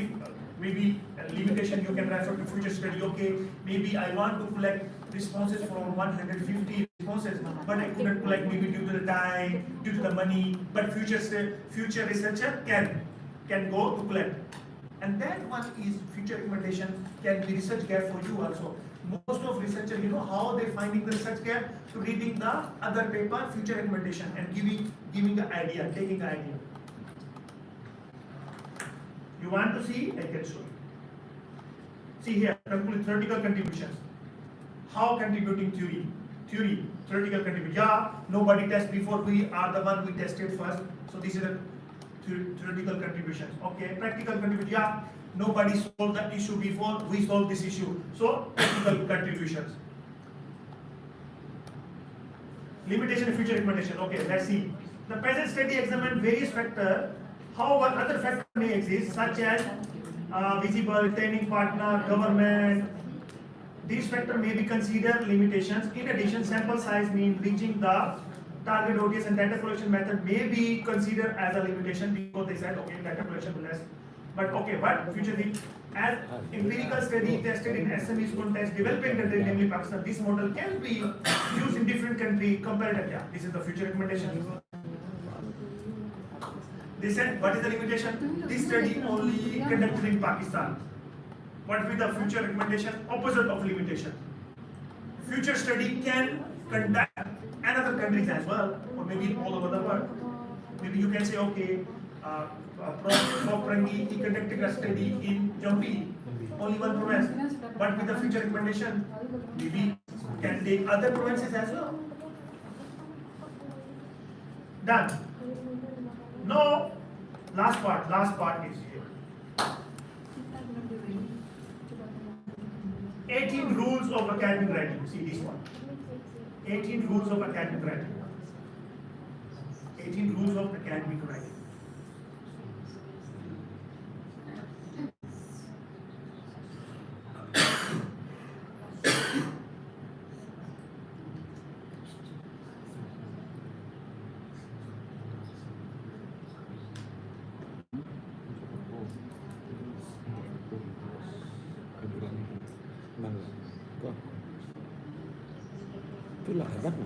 maybe a limitation you can refer to future study. Okay, maybe I want to collect responses from 150 responses, but I couldn't collect maybe due to the time, due to the money. But future researcher can go to collect. And that one is future recommendation can be research gap for you also. Most of researchers, you know how they finding the research gap to reading the other paper, future recommendation, and giving the idea, taking the idea. You want to see? I can show you. See here, theoretical contributions. How contributing theory, theoretical contribution. Yeah, nobody test before. We are the one we tested first. So this is a theoretical contributions. Okay, practical contribution. Yeah, nobody solved the issue before. We solved this issue. So practical contributions. Limitation and future recommendation. Okay, let's see. The present study examined various factors. However, other factors may exist, such as visible, training partner, government. These factors may be considered limitations. In addition, sample size means reaching the target audience and data collection method may be considered as a limitation because they said, okay, data collection less. But okay, what future thing? As empirical study tested in SMEs context, developing country, namely Pakistan, this model can be used in different countries. Comparative, yeah, this is the future recommendation. They said, what is the limitation? This study only conducted in Pakistan. What will be the future recommendation? Opposite of limitation. Future study can conduct another countries as well, or maybe all over the world. Maybe you can say, okay, Prof. Prangi, he conducted a study in Jambi, only one province. But with the future recommendation, maybe can take other provinces as well. Done. Now, last part is here. 18 rules of academic writing. See this one. 18 rules of academic writing. 18 rules of academic writing. Itulah hebatnya.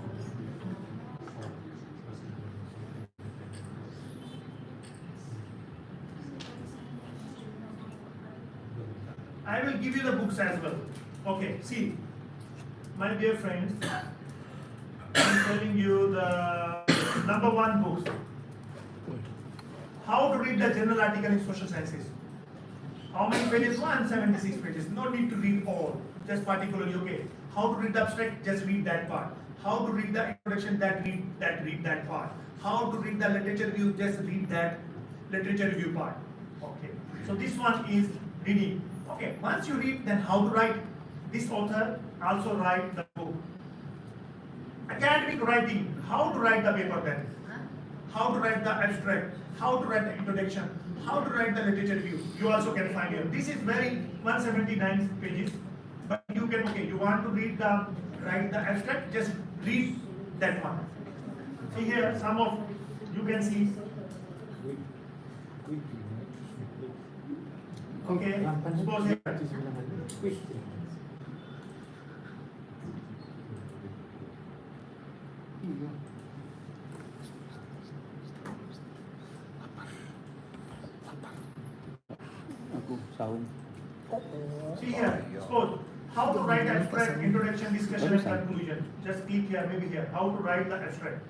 I will give you the books as well. Okay, see, my dear friends, I'm telling you the #1 books. How to read the journal article in social sciences. How many pages? 176 pages. No need to read all. just particularly, okay, how to read the abstract, just read that part. How to read the introduction, read that part. How to read the literature review, just read that literature review part. Okay, so this one is reading. Okay, once you read, then how to write. This author also write the book. Academic writing, how to write the paper then, how to write the abstract, how to write the introduction, how to write the literature review. You also can find here. This is very 179 pages, but you can, okay, you want to write the abstract, just read that one. See here, some of you can see. Okay, suppose here. Aku saung. See here, suppose how to write abstract, introduction, discussion, and conclusion. Just click here, maybe here. How to write the abstract.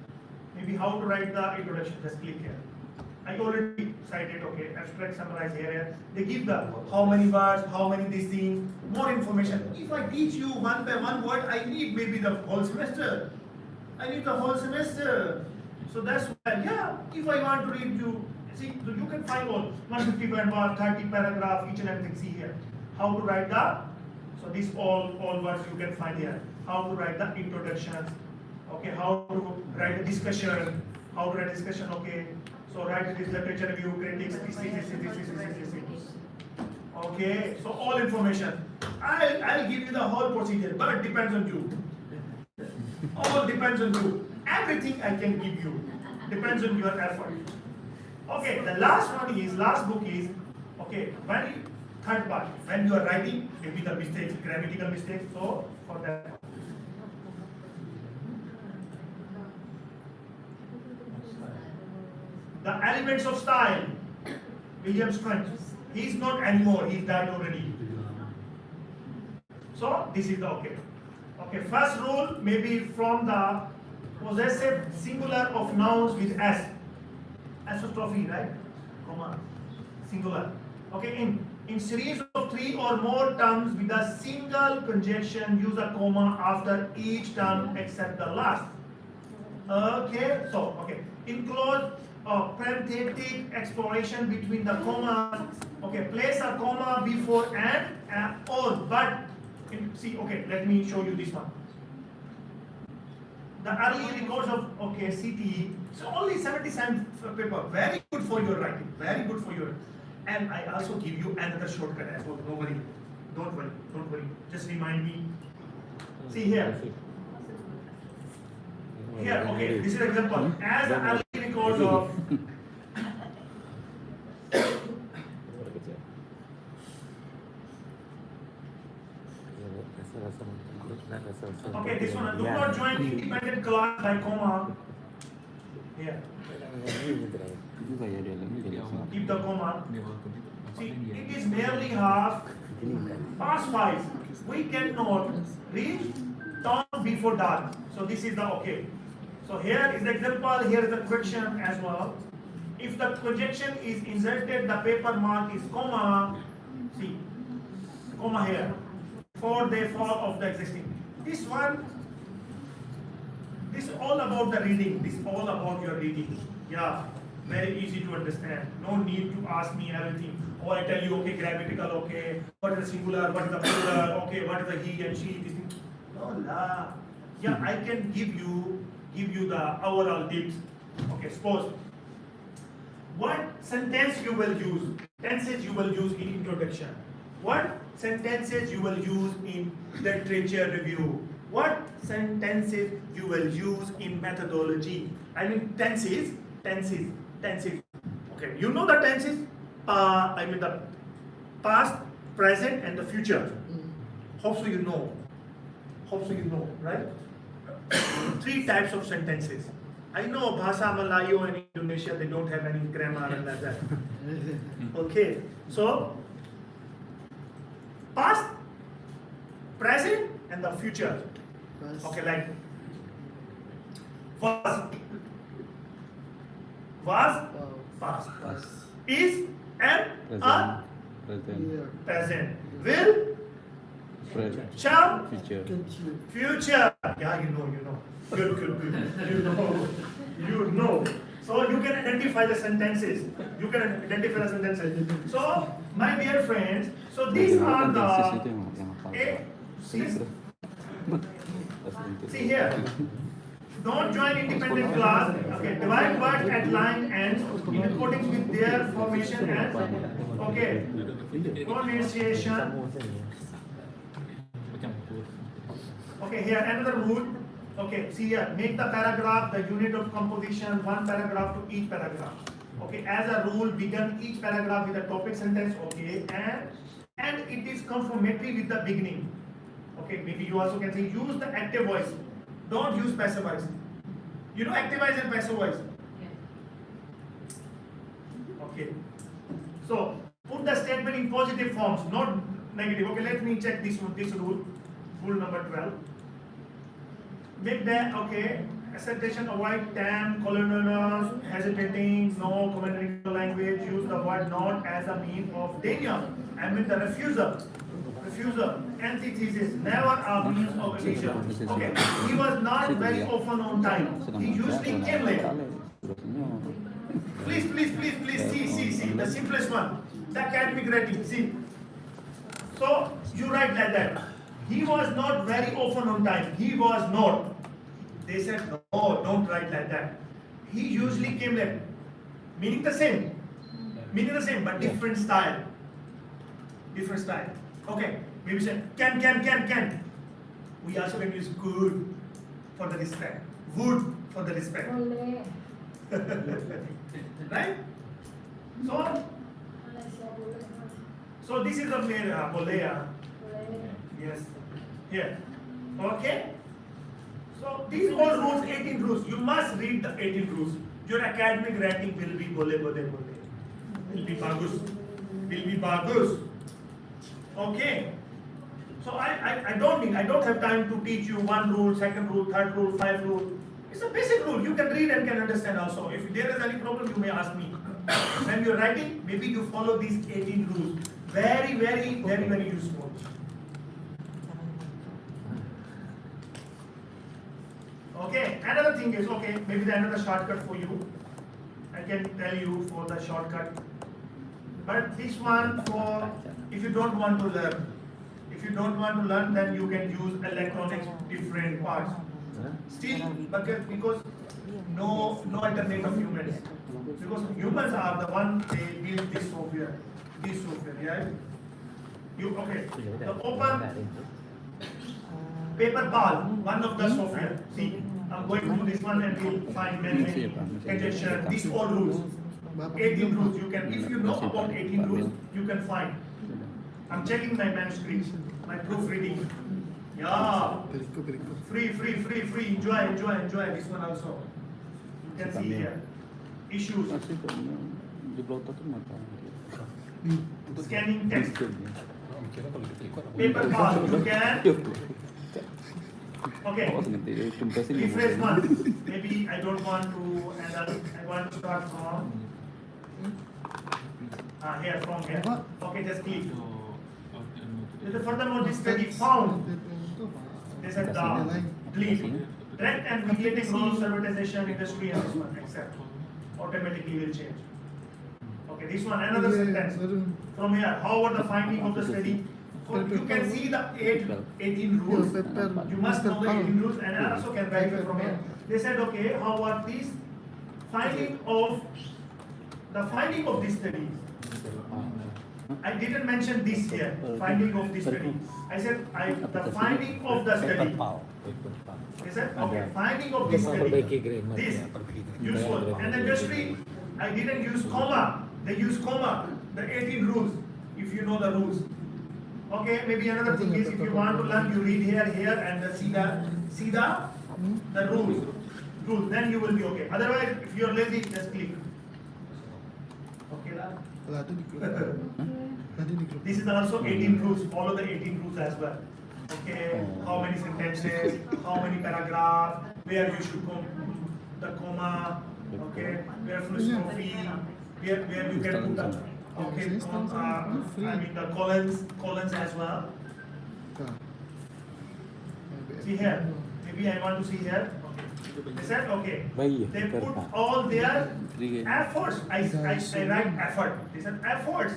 Maybe how to write the introduction. Just click here. I already cited, okay, abstract summarize here. They give the how many words, how many these things, more information. If I teach you one by one word, I need maybe the whole semester. I need the whole semester. So that's why, yeah, if I want to read you, see, so you can find all 150 word, 30 paragraph, each and everything. See here. How to write the, so these all words you can find here. How to write the introduction. Okay, how to write the discussion. How to write discussion, okay. So write this literature review, critics, this. Okay, so all information. I'll give you the whole procedure, but it depends on you. All depends on you. Everything I can give you. Depends on your effort. Okay, the last book is, okay, third part, when you are writing, maybe the mistakes, grammatical mistakes, so for that. The elements of style, William Strunk. He's not anymore, he's died already. So this is the okay. Okay, first rule maybe from the possessive singular of nouns with S. Apostrophe, right? Comma. Singular. Okay, in series of 3 or more terms with a single conjunction, use a comma after each term except the last. Okay, so okay. Include parenthetic exploration between the commas. Okay, place a comma before and or, but see, okay, let me show you this one. The early records of CTE, so only 77 paper, very good for your writing, very good for your. And I also give you another shortcut as well. Don't worry. Just remind me. See here. Here, okay, this is example. As the early records of okay, this one. Do not join independent class by comma. Here. Keep the comma. See, it is nearly half past 5. We cannot reach dawn before dark. So this is the okay. So here is the example, here is the question as well. If the projection is inserted, the paper mark is comma. See, comma here. For the fall of the existing. This one, this is all about the reading. This is all about your reading. Yeah, very easy to understand. No need to ask me everything. Or I tell you, okay, grammatical, okay, what is the singular, what is the plural, okay, what is the he and she, this thing. No, la. Yeah, I can give you the overall tips. Okay, suppose what sentence you will use, tenses you will use in introduction. What sentences you will use in literature review? What sentences you will use in methodology? I mean tenses. Okay, you know the tenses? I mean the past, present, and the future. Hope so you know, right? 3 types of sentences. I know Bhasa Malayo and Indonesia, they don't have any grammar and like that. Okay, so past, present, and the future. Okay, like was past, is and are present, will Shall? Future. Future. Yeah, you know. Good. You know. So you can identify the sentences. So, my dear friends, so these are the see here. Don't join independent class. Okay, divide words at line ends in accordance with their formation and okay pronunciation. Okay, here another rule. Okay, see here, make the paragraph the unit of composition, one paragraph to each paragraph. Okay, as a rule, begin each paragraph with a topic sentence. Okay, and it is confirmatory with the beginning. Okay, maybe you also can say use the active voice. Don't use passive voice. You know active voice and passive voice. Okay. So put the statement in positive forms, not negative. Okay, let me check this one. This rule, rule number 12. Make that okay. Assertion avoid tam, colonels, hesitating, no commentary language. Use the word not as a mean of danger. I mean the refuser, antithesis, never a means of evasion. Okay, he was not very often on time. He usually came late. Please, see, the simplest one, the academic rating, see. So, you write like that. He was not very often on time. He was not. They said, no, don't write like that. He usually came late. Meaning the same, but different style. Okay, maybe say, can. We also can use good for the respect. Would for the respect. Oleh. Right? So this is the main Oleh. Yes. Here. Okay. So these all rules, 18 rules. You must read the 18 rules. Your academic rating will be bole. Will be bagus. Okay. So I don't have time to teach you one rule, second rule, third rule, 5 rule. It's a basic rule. You can read and can understand also. If there is any problem, you may ask me. When you're writing, maybe you follow these 18 rules. Very useful. Okay, another thing is, okay, maybe another shortcut for you. I can tell you for the shortcut. But this one for, if you don't want to learn. If you don't want to learn, then you can use electronics, different parts. Still, but because no alternate of humans. Because humans are the one they build this software, yeah? Okay, the open paper ball, one of the software. See, I'm going through this one and we'll find many conjecture. These all rules, 18 rules. You can, if you know about 18 rules, you can find. I'm checking my manuscript, my proofreading. Yeah, free. Enjoy this one also. You can see here. Issues. Scanning text. Paper ball, you can. Okay, rephrase one. Maybe I don't want to end up, I want to start from here. Okay, just click. Furthermore, this study found they said delete. Direct and mediating role of servitization industry and this one, except automatically will change. Okay, this one, another sentence. From here, how about the finding of the study? So you can see the 18 rules. You must know the 18 rules and I also can verify from here. They said, okay, how about this finding of this study? I didn't mention this here, finding of this study. I said the finding of the study. They said, okay, finding of this study. This useful. And the industry, I didn't use comma. They use comma. The 18 rules, if you know the rules. Okay, maybe another thing is if you want to learn, you read here, and see the rules. Then you will be okay. Otherwise, if you are lazy, just click. Okay, this is also 18 rules. Follow the 18 rules as well. Okay, how many sentences, how many paragraphs, where you should go the comma. Okay, where full stop, where you can put the. Okay, I mean the colons as well. Kak. See here. Maybe I want to see here. Okay. They said okay. Baik, They put perfect. all their Three. efforts. I write effort. They said efforts.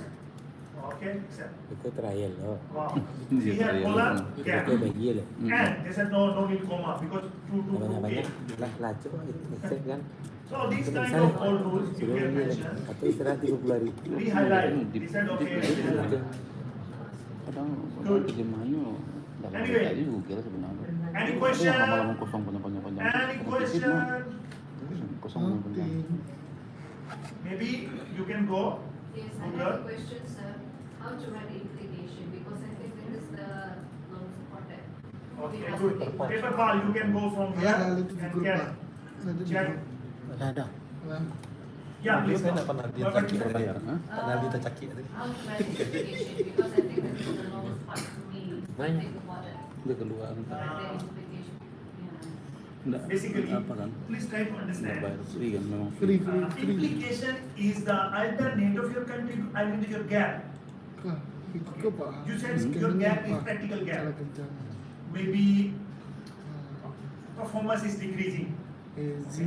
Okay. Said, Itu trial loh. wow. See here colon gap. Itu bagi loh. And they said no need comma because to Banyak-banyak okay. lah laju itu kan. So these kind of all rules you Sudah can bagi mention. atau istirahat 30 hari. We highlight. They said okay. Kadang Good. terjemahannya dalam Anyway. tadi Google sebenarnya. Any Itu question? yang lama-lama kosong panjang. Any question? Kosong panjang. Maybe you can go. Yes, I have a question, sir. How to write the implication? Because I think that is the most important. Okay, good. Paper ball, you can go from here Ya, lalu itu di and grup get Pak. Nanti di check. grup. Ada. Nah, Yeah, please. Saya go. nak pernah dia What cakap you say? bayar. Nabi tak cakap tadi. How to write the implication? Because I think that is the lowest part to me. I think about it. Dia keluar. Write the implication. Yeah. Enggak. Basically, Apa kan? please try to Enggak understand. bayar free kan memang. free. Implication is the alternate of your identity, your gap. Kak, itu Pak. You said your gap is practical gap. Cara kerja. Maybe performance is decreasing. Easy.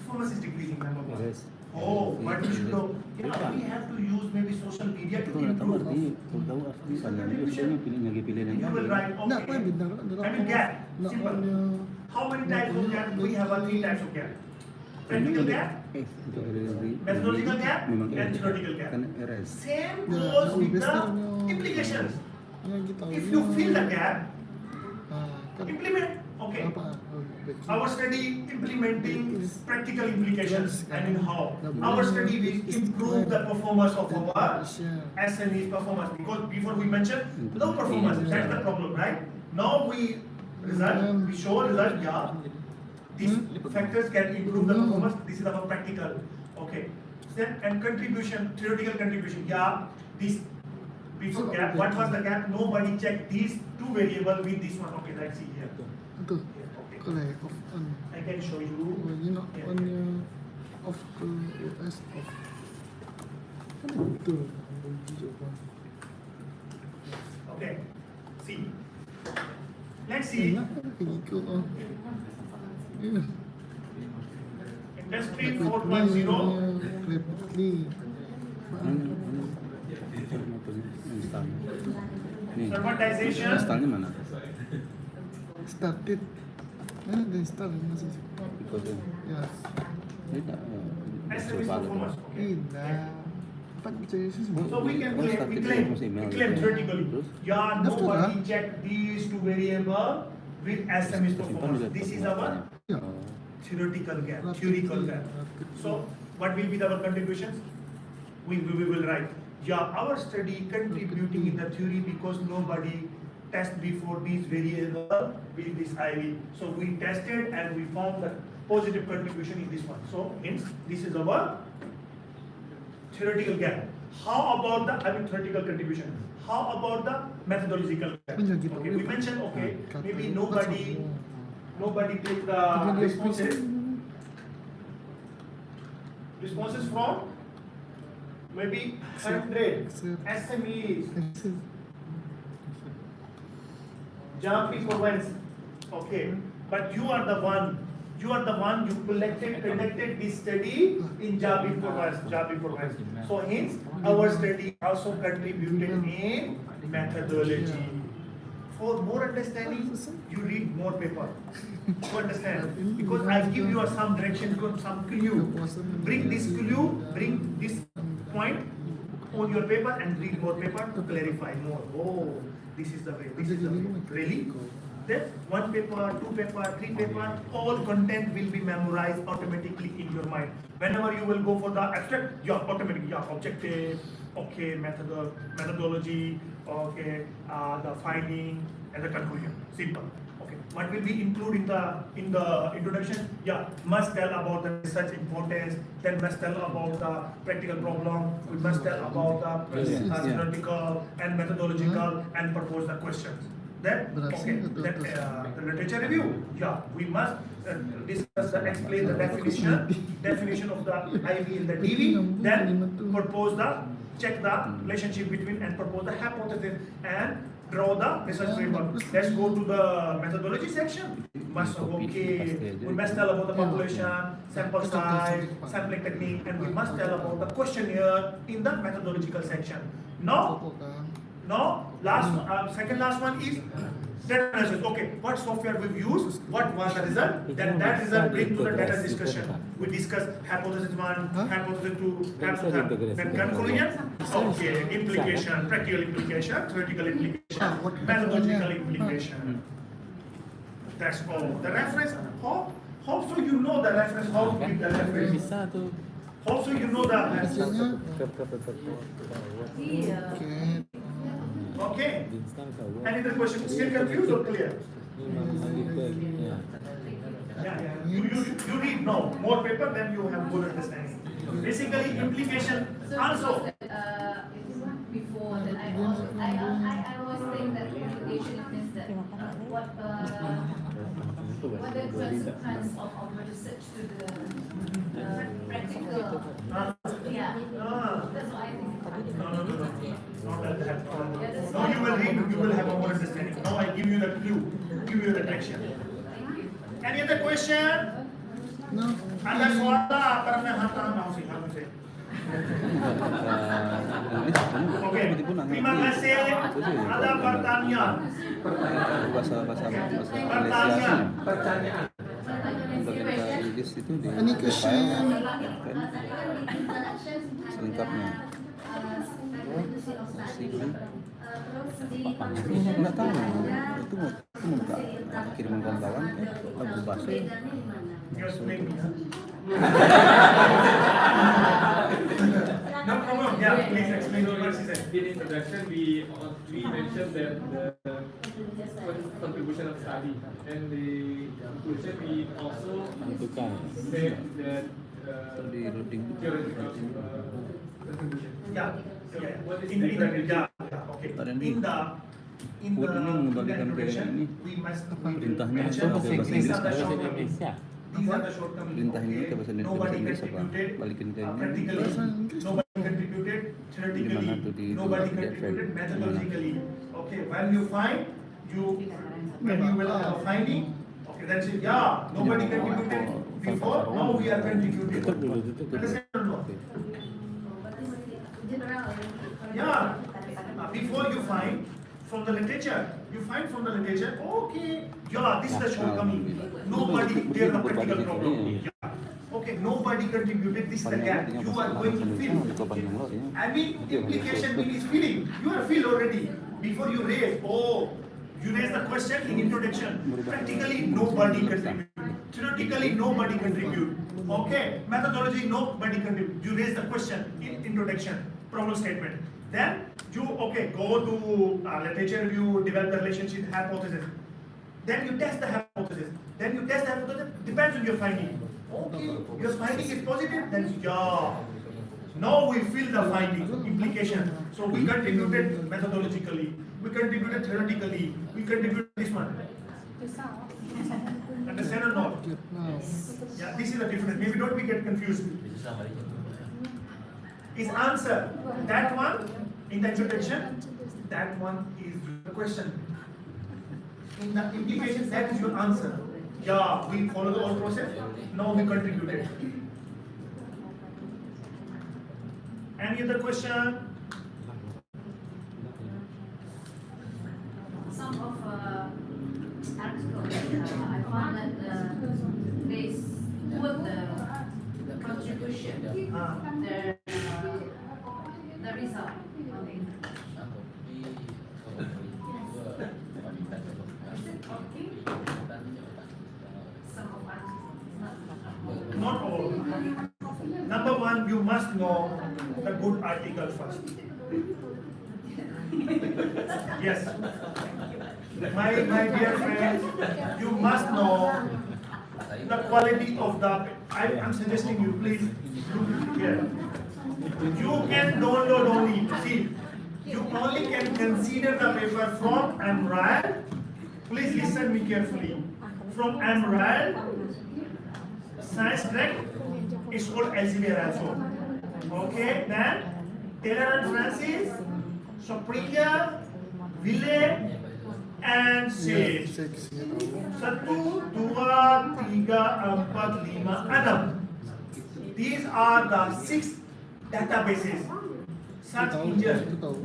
Performance is decreasing. Number one. Yes. Oh, but we should know. Yeah, we have to use maybe social media to Itu nggak tahu improve. arti, kalau tahu arti misalnya dia biasanya pilih lagi pilihan yang You will lain. write Nak apa okay. bintang? I mean gap. Nak Simple. punya. How many types of gap? We have 3 types of gap. Practical gap, Itu dari methodological gap, memang and theoretical gap. kan RS. Same Ya, goes with the investornya. implications. Yang kita. If you fill the gap, kan implement. Okay. apa? Our study implementing practical implications and in how. Our study will improve the performance of our SME's performance because before we mentioned low performance, that's the problem, right? Now we show result, yeah. These factors can improve the performance. This is our practical. Okay. Then and contribution, theoretical contribution, yeah. This before gap, what was the gap? Nobody checked these 2 variables with this one. Okay, let's see here. Itu. Okay. Oleh off on. I can show you. Ini nak on yang off ke US off. Kan betul. Okay. See. Let's see. Enak kan kayak gitu oh. Ya. Industry Rapidly. 4.0. Instalnya. Nih, Servatization. instalnya mana? Started. Mana ada install masih. Ikutin. Ya. Ini tak. SMS performance. Okay. Indah. Empat percaya sih semua. So we can Terus claim, we started claim, terus email. we claim theoretically. Terus? Yeah, Daftar lah. nobody checked these 2 variables with SMS Simpan performance. juga This is performanya. our Ya. theoretical gap. Theoretical gap. So what will be our contributions? We will write. Yeah, our study contributing in the theory because nobody test before these variable with this IV. So we tested and we found the positive contribution in this one. So hence this is our theoretical gap. How about the theoretical contribution? How about the methodological gap? Okay, we mentioned okay, maybe nobody take the responses from maybe 100 SMEs. Job performance. Okay, but you are the one you conducted this study in job performance. So hence our study also contributed in methodology. For more understanding, you read more paper to understand. Because I give you some direction, some clue. Bring this point on your paper and read more paper to clarify more. Oh, this is the way. Really? Then 1 paper, 2 paper, 3 paper, all content will be memorized automatically in your mind. Whenever you will go for the abstract, automatically, objective, okay, methodology, okay, the finding and the conclusion. Simple. Okay. What will be included in the introduction? Yeah, must tell about the research importance, then must tell about the practical problem, we must tell about the theoretical and methodological and propose the questions. Then, okay, the literature review. Yeah, we must discuss explain the definition of the IV and the DV, then propose check the relationship between and propose the hypothesis and draw the research framework. Let's go to the methodology section. We must tell about the population, sample size, sampling technique, and we must tell about the questionnaire in the methodological section. No, second last one is data analysis. Okay, what software we've used, what was the result, then that result bring to the data discussion. We discuss hypothesis 1, hypothesis 2, hypothesis, then conclusion, okay, implication, practical implication, theoretical implication, methodological implication. That's all. The reference, how so you know the reference, how to give the reference? Bisa tuh. How so you know the Biasanya Iya. okay. Di instan kau. Any other question? Still confused or clear? Ya. Yeah. You read now more paper, then you have good understanding. Basically, implication also. Before that, I always think that implication means that what the consequence of research to the practical. Yeah, that's what I think. No. Not like that. Now you will read, you will have a more understanding. Now I give you the clue, give you the direction. Any other question? no. Ada soal karena hantaran mau sih, harus sih. Oke, terima kasih. Ada pertanyaan? bahasa Pertanyaan. bagian rilis itu di Any question? selengkapnya nggak tahu itu mau buka kiriman kawan-kawan lagu bahasa Just make me. No problem. Yeah, please explain what she said. In introduction, we mentioned that the contribution of study, and the conclusion we also said that di loading theoretical contribution. Yeah. What is In the different? okay. In buat ini mengembalikan ke introduction, ini we must perintahnya mention ke bahasa these Inggris are the shortcomings. These are the shortcomings. perintahnya ke bahasa Nobody Inggris apa contributed balikin ke ini practically. Nobody contributed theoretically. Gimana tuh di- Nobody di- contributed di- methodologically. Okay, when you find, when you will have a finding, okay, then say, yeah, nobody contributed before, now we are contributing. Understand or not? Yeah. Before you find from the literature, okay, yeah, this is the shortcoming. Nobody, there's a practical problem. Yeah. Okay, nobody contributed, this is the gap. You are going to fill. I mean, implication means filling. You are filled already. Before you raise, you raise the question in introduction. Practically, nobody contributed. Theoretically, nobody contributed. Okay, methodology, nobody contributed. You raise the question in introduction, problem statement. Then you go to literature review, develop the relationship hypothesis. Then you test the hypothesis. Depends on your finding. Okay, your finding is positive, then yeah. Now we fill the finding, implication. So we contributed methodologically, we contributed theoretically, we contributed this one. Understand or not? Yeah, this is the difference. Maybe don't we get confused. Is answer that one in the introduction, that one is the question. In the implication, that is your answer. Yeah, we follow the whole process. Now we contributed. Any other question? Some of articles, I found that they put the contribution, the result on the internet. Is it okay? Some of articles, Not all. Number one, you must know the good article first. Yes. My dear friends, you must know the quality of the. I'm suggesting you please look here. You can download only. See, you only can consider the paper from Imran. Please listen me carefully. From Imran, science track is called Elsevier also. Okay, then Taylor and Francis, Sopriya, Wileh and Sage. 6 ya tahu. 1, 2, 3, 4, 5, 6. These are the 6 databases. Search Tahu, engine. itu tahu.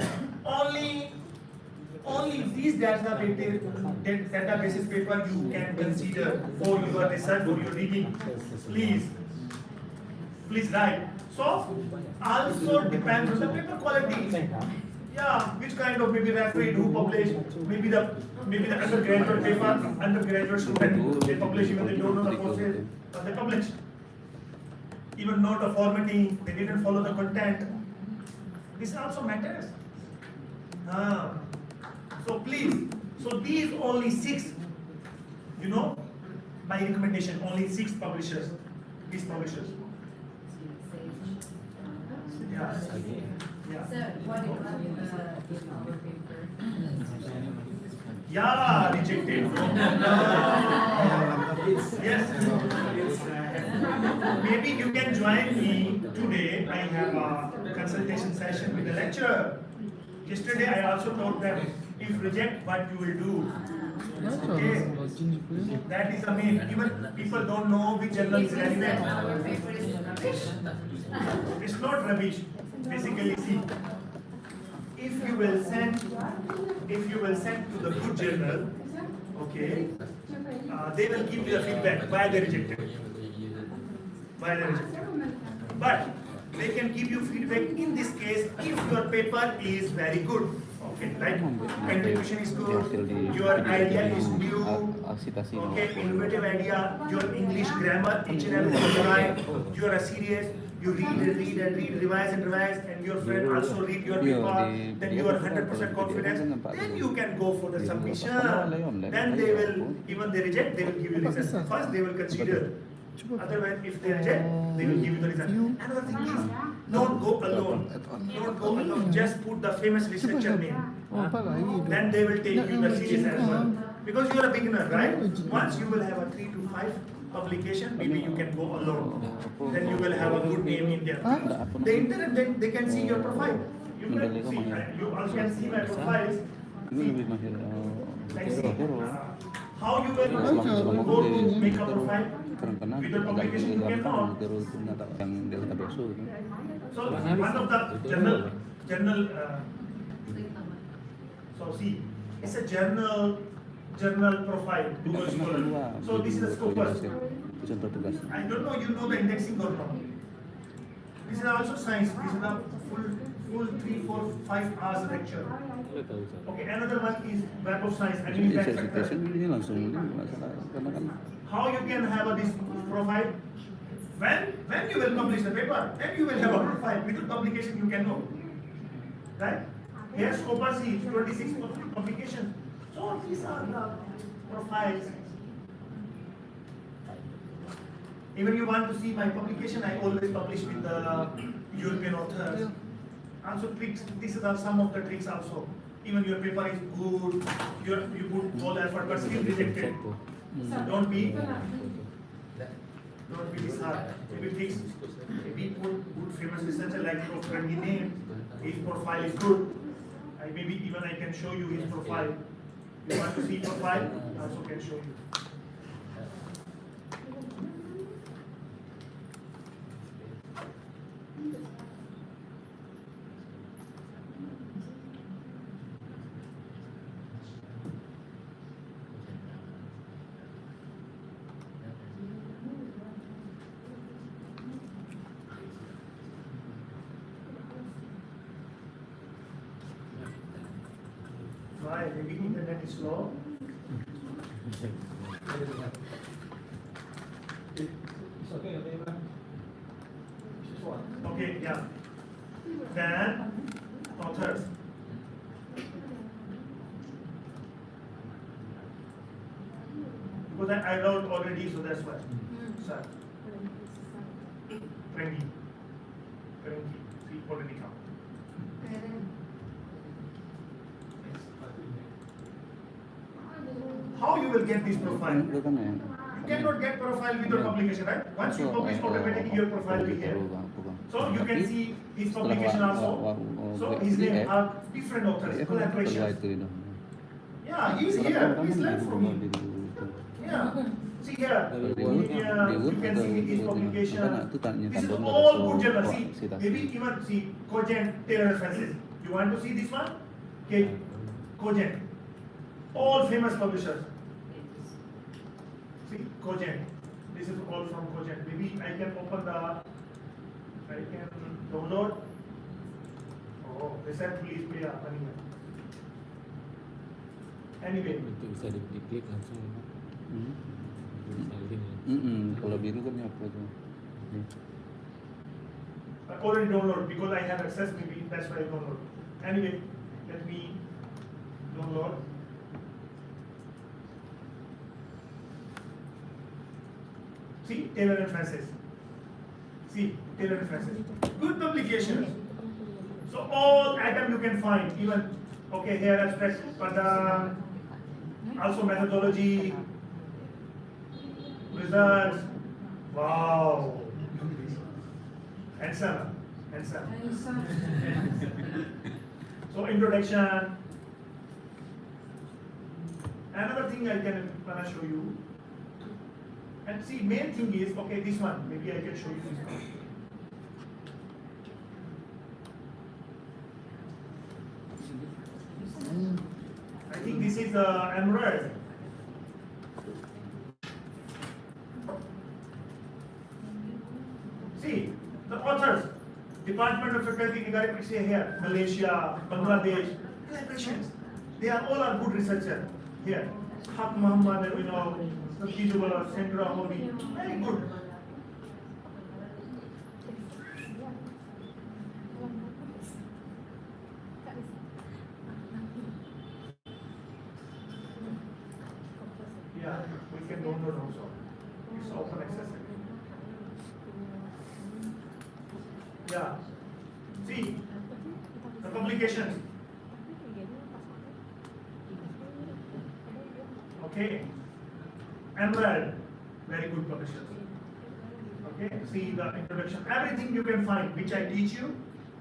Only these databases paper you can consider for your research, for your reading. Please write. So also depends on the paper quality. Yeah, which kind of maybe referee who publish, maybe the undergraduate paper, undergraduate student, they publish even they don't know the courses, but they publish. Even not the formatting, they didn't follow the content. This also matters. So please, so these only 6, my recommendation, only 6 publishers, these publishers. Yeah. Sir, what about our paper? Yeah, rejected. Yes. Maybe you can join me today. I have a consultation session with the lecturer. Yesterday I also told them, if reject, what you will do. Okay. That is the main. Even people don't know which journal is relevant. Our paper is rubbish. It's not rubbish. Basically, see, if you will send to the good journal, okay, they will give you the feedback why they rejected. But they can give you feedback in this case if your paper is very good. Okay, right? Contribution is good, your idea is new, okay, innovative idea, your English grammar, each and everything is right, you are serious, you read, revise, and your friend also read your paper, then you are 100% confident, then you can go for the submission. Then they will, even they reject, they will give you reason. First they will consider. Otherwise, if they reject, they will give you the reason. Another thing is, don't go alone. Don't go alone. Just put the famous researcher name. Oh, apa lagi? Then they will take you the serious as well. Because you are a beginner, right? Once you will have a 3 to 5 publication, maybe you can go alone. Then you will have a good name in there. The internet, they can see your profile. You also can see my profiles. Like see, how you will go to make a profile. Kadang-kadang With the publication you can know. yang database itu. So one of the journal. So see, it's a journal profile. Google Scholar. So this is a Scopus. Contoh tugas. I don't know you know the indexing or not. This is also science. This is a full 3, 4, 5 hours lecture. Okay, another one is Web of Science. Ini dissertation ini langsung ini masalah karena kan How you can have this profile? When you will publish the paper, then you will have a profile. With the publication you can know. Right? Here Scopus is 26 publications. So these are the profiles. Even you want to see my publication, I always publish with the European authors. Also tricks, these are some of the tricks also. Even your paper is good, you put all effort but still rejected. So don't be disheartened. Maybe tricks, maybe put good famous researcher like Doktor name, his profile is good. Maybe even I can show you his profile. You want to see profile, I also can show you. Why? Maybe internet is slow. Okay, yeah. Then authors. Because I wrote already, so that's why. Sir. 20. See, already come. How you will get this profile? itu kan ya. You cannot get profile with your publication, right? Once you publish, automatically your profile will be here. So you can see his publication also. So his name are different authors, collaborations. Yeah, he's Orang here. orang He's kan learned di from rumah me. di itu. Yeah. See here. Dari Di Word, Word, Yeah, di Word you can ada see his Word publication. makanya itu tanya This is tandon all good journals. See, citasi. maybe even see cogent tailor references. You want to see this one? Okay, cogent. All famous publishers. See, cogent. This is all from cogent. Maybe I can open the. I can download. Oh, reset please pay up anyway. Anyway, itu bisa diklik langsung Hmm. salin. Kalau biru kan apa tuh? I already download because I have access. Maybe that's why I download. Anyway, let me download. See, Taylor and Francis. See, Taylor and Francis. Good publications. So all item you can find, even okay here abstract, but also methodology, results. Wow. Handsome. So introduction. Another thing I can wanna show you. And see, main thing is okay. This one, maybe I can show you this one. I think this is Emerald. See, the authors, Department of Faculty Economics here, Malaysia, Bangladesh, collaborations. They are all are good researchers here. Haq Muhammad, Sabizullah, Sandra Holi, very good. Yeah, we can download also. It's open access. Yeah. See, the publications. Okay. Emerald, very good publishers. Okay, see the introduction. Everything you can find, which I teach you,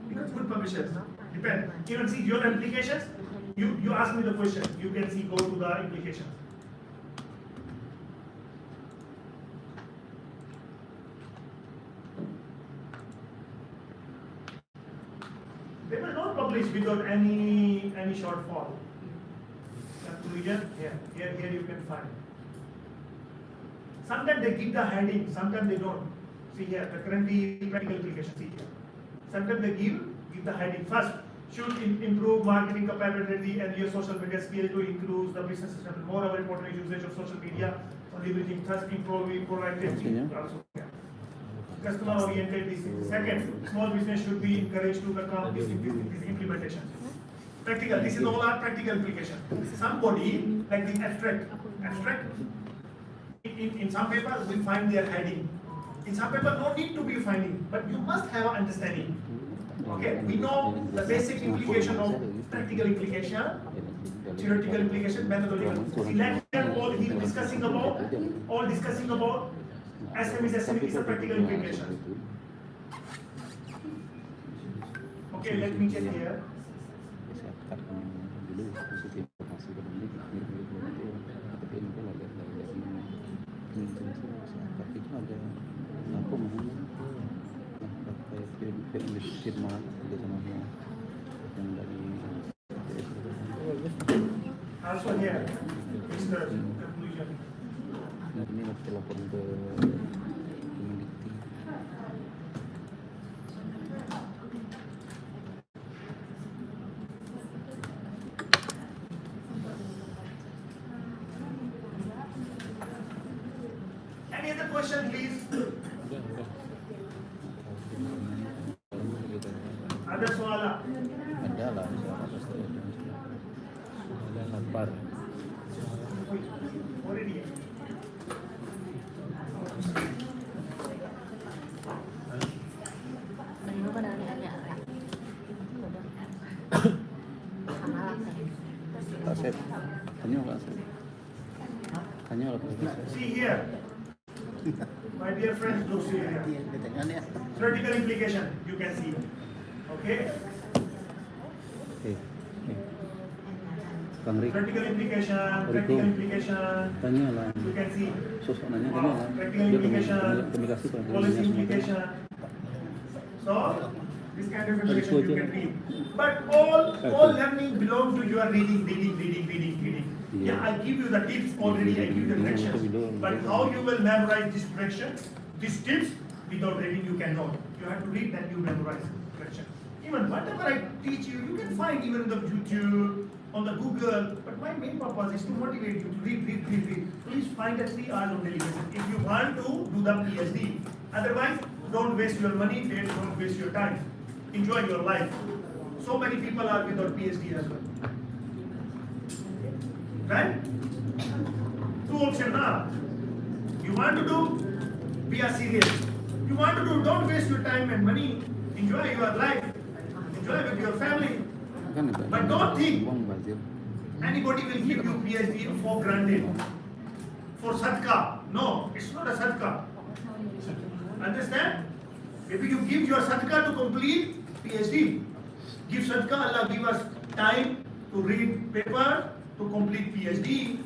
because good publishers. Depend. Even see your implications. You ask me the question. You can see, go to the implications. They will not publish without any shortfall. Conclusion here you can find. Sometimes they give the heading, sometimes they don't. See here, the currently practical implication. See here. Sometimes they give the heading. First, should improve marketing capability and your social media skill to increase the business system. More of important usage of social media for leveraging. Thus, improving proactivity. Also, yeah. Customer oriented. This is second. Small business should be encouraged to become this implementation. Practical. This is all our practical implication. Somebody like the abstract. In some paper we find their heading. In some paper no need to be finding, but you must have an understanding. Okay, we know the basic implication of practical implication, theoretical implication, methodological. See, let all he discussing about, SM is a practical implication. Okay, let me check here. Also here, Mr. Conclusion. Ini telepon ke community. Any other question, please? Ada soalan? Ada lah, pasti ada. Ada lapar. Already. Nggak pada nanya. Sama lah. Tak set. Tanya nggak set? Tanya lah profesor. See here. My dear friends, look here. Theoretical implication, you can see. Okay? Okay. Kang Rik, Practical implication, Rico. practical implication. tanya lah. You can see. Sosok nanya tanya lah. Practical Dia implication, komunikasi kok. policy implication. So, this kind of information you can read. But all learning belongs to your reading. Yeah, I give you the tips already, I give you the directions. But how you will memorize this direction, these tips, without reading you cannot. You have to read, then you memorize direction. Even whatever I teach you, you can find even on the YouTube, on the Google. But my main purpose is to motivate you to read. Please find a 3 hours on daily basis. If you want to do the PhD, otherwise don't waste your money, don't waste your time. Enjoy your life. So many people are without PhD as well. Right? 2 options now. You want to do, be a serious. You want to do, don't waste your time and money. Enjoy your life. Enjoy with your family. But don't think anybody will give you PhD for granted. For sadka. No, it's not a sadka. Understand? Maybe you give your sadka to complete PhD. Give sadka, Allah give us time to read paper, to complete PhD.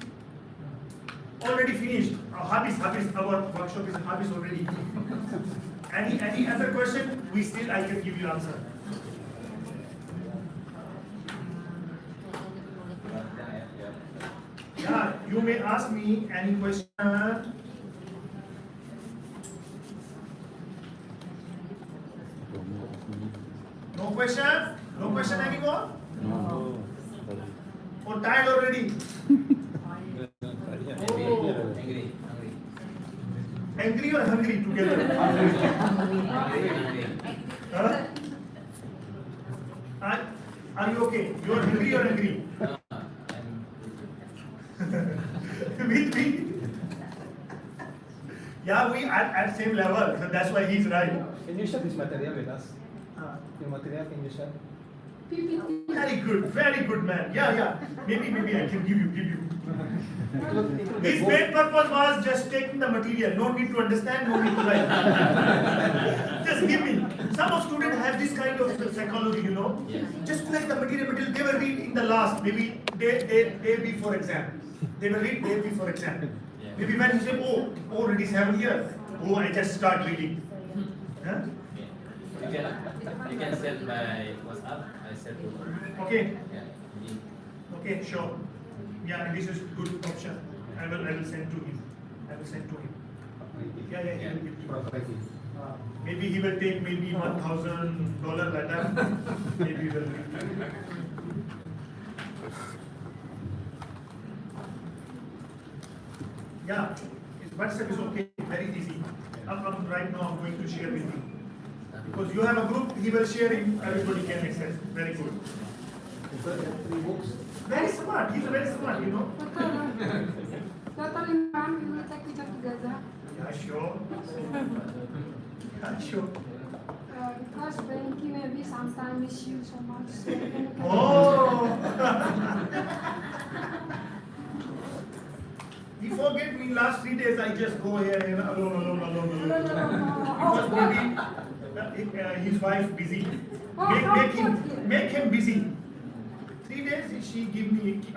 Already finished. Habis, our workshop is habis already. Any other question? I can give you answer. Yeah, you may ask me any question. No question? No question anymore? No. Or tired already? Angry or hungry together? Huh? Are you okay? You are hungry or angry? With me? Yeah, we at same level, so that's why he's right. Can you share this material with us? Your material, can you share? Very good man. Yeah. Maybe I can give you. His main purpose was just taking the material. No need to understand, no need to write. Just give me. Some of students have this kind of psychology, you know. Just collect the material, they will read in the last, maybe day before exam. They will read day before exam. Maybe when you say, oh, already 7 years. Oh, I just start reading. Huh? You can send by WhatsApp. I send to you. Okay. Yeah. Okay, sure. Yeah, this is good option. I will send to him. Yeah, he will give you. Maybe he will take maybe $1,000 letter. Maybe he will. Yeah, his WhatsApp is okay, very easy. Right now I'm going to share with you. Because you have a group, he will share it, everybody can access. Very good. Very smart, he's very smart, you know. Doktor Imran, we will take picture together. Yeah, sure. Because Frankie maybe sometimes miss you so much. So Oh! He forget me last 3 days. I just go here and alone. Because maybe his wife busy. Make him busy. 3 days she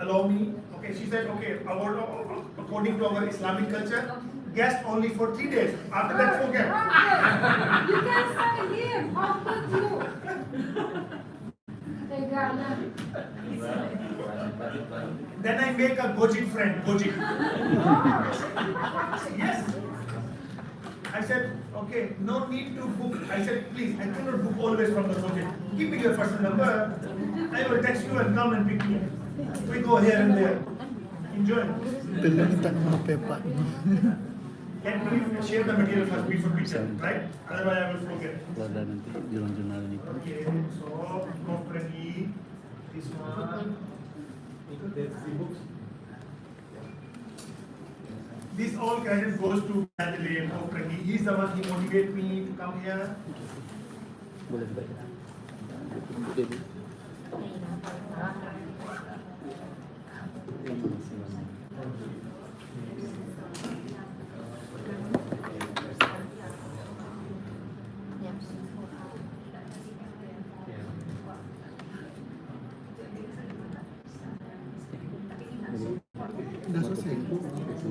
allow me. Okay, she said okay. According to our Islamic culture, guest only for 3 days. After that, forget. you can say him. How could you? Then I make a Gojik friend. Yes. I said, okay, no need to book. I said, please, I cannot book always from the Gojik. Give me your personal number. I will text you and come and pick me. We go here and there. Enjoy. Let me share the material first before picture, right? Otherwise I will forget. Okay, so go ready. This one. This all credit goes to Bradley. He's the one he motivated me to come here.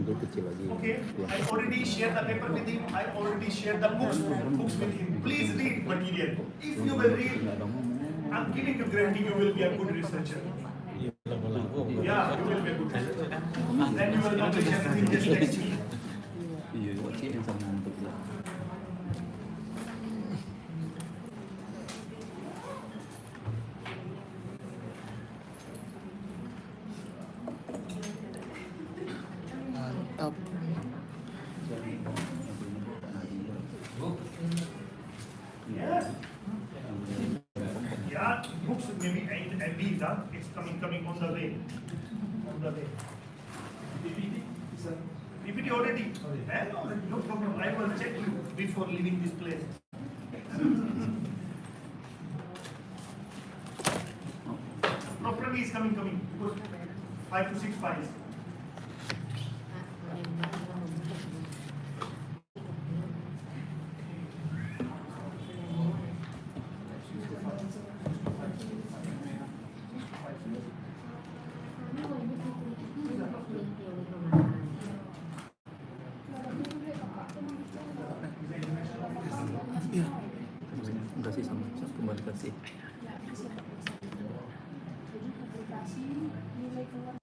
Google kecil lagi. Okay, I already shared the paper with him. I already shared the books with him. Please read material. If you will read, I'm giving you guarantee you will be a good researcher. Yeah, you will be a good researcher. Then you will publish everything just next year. Iya, kecil yang sama untuk dia. Mantap. Yeah. Yeah, books maybe and these are it's coming on the way. On the way. PPT already. No problem. I will check you before leaving this place. Properly is coming. Because 5 to 6 files. Iya. Enggak sih sama, kembali kasih. Jadi aplikasi nilai keluar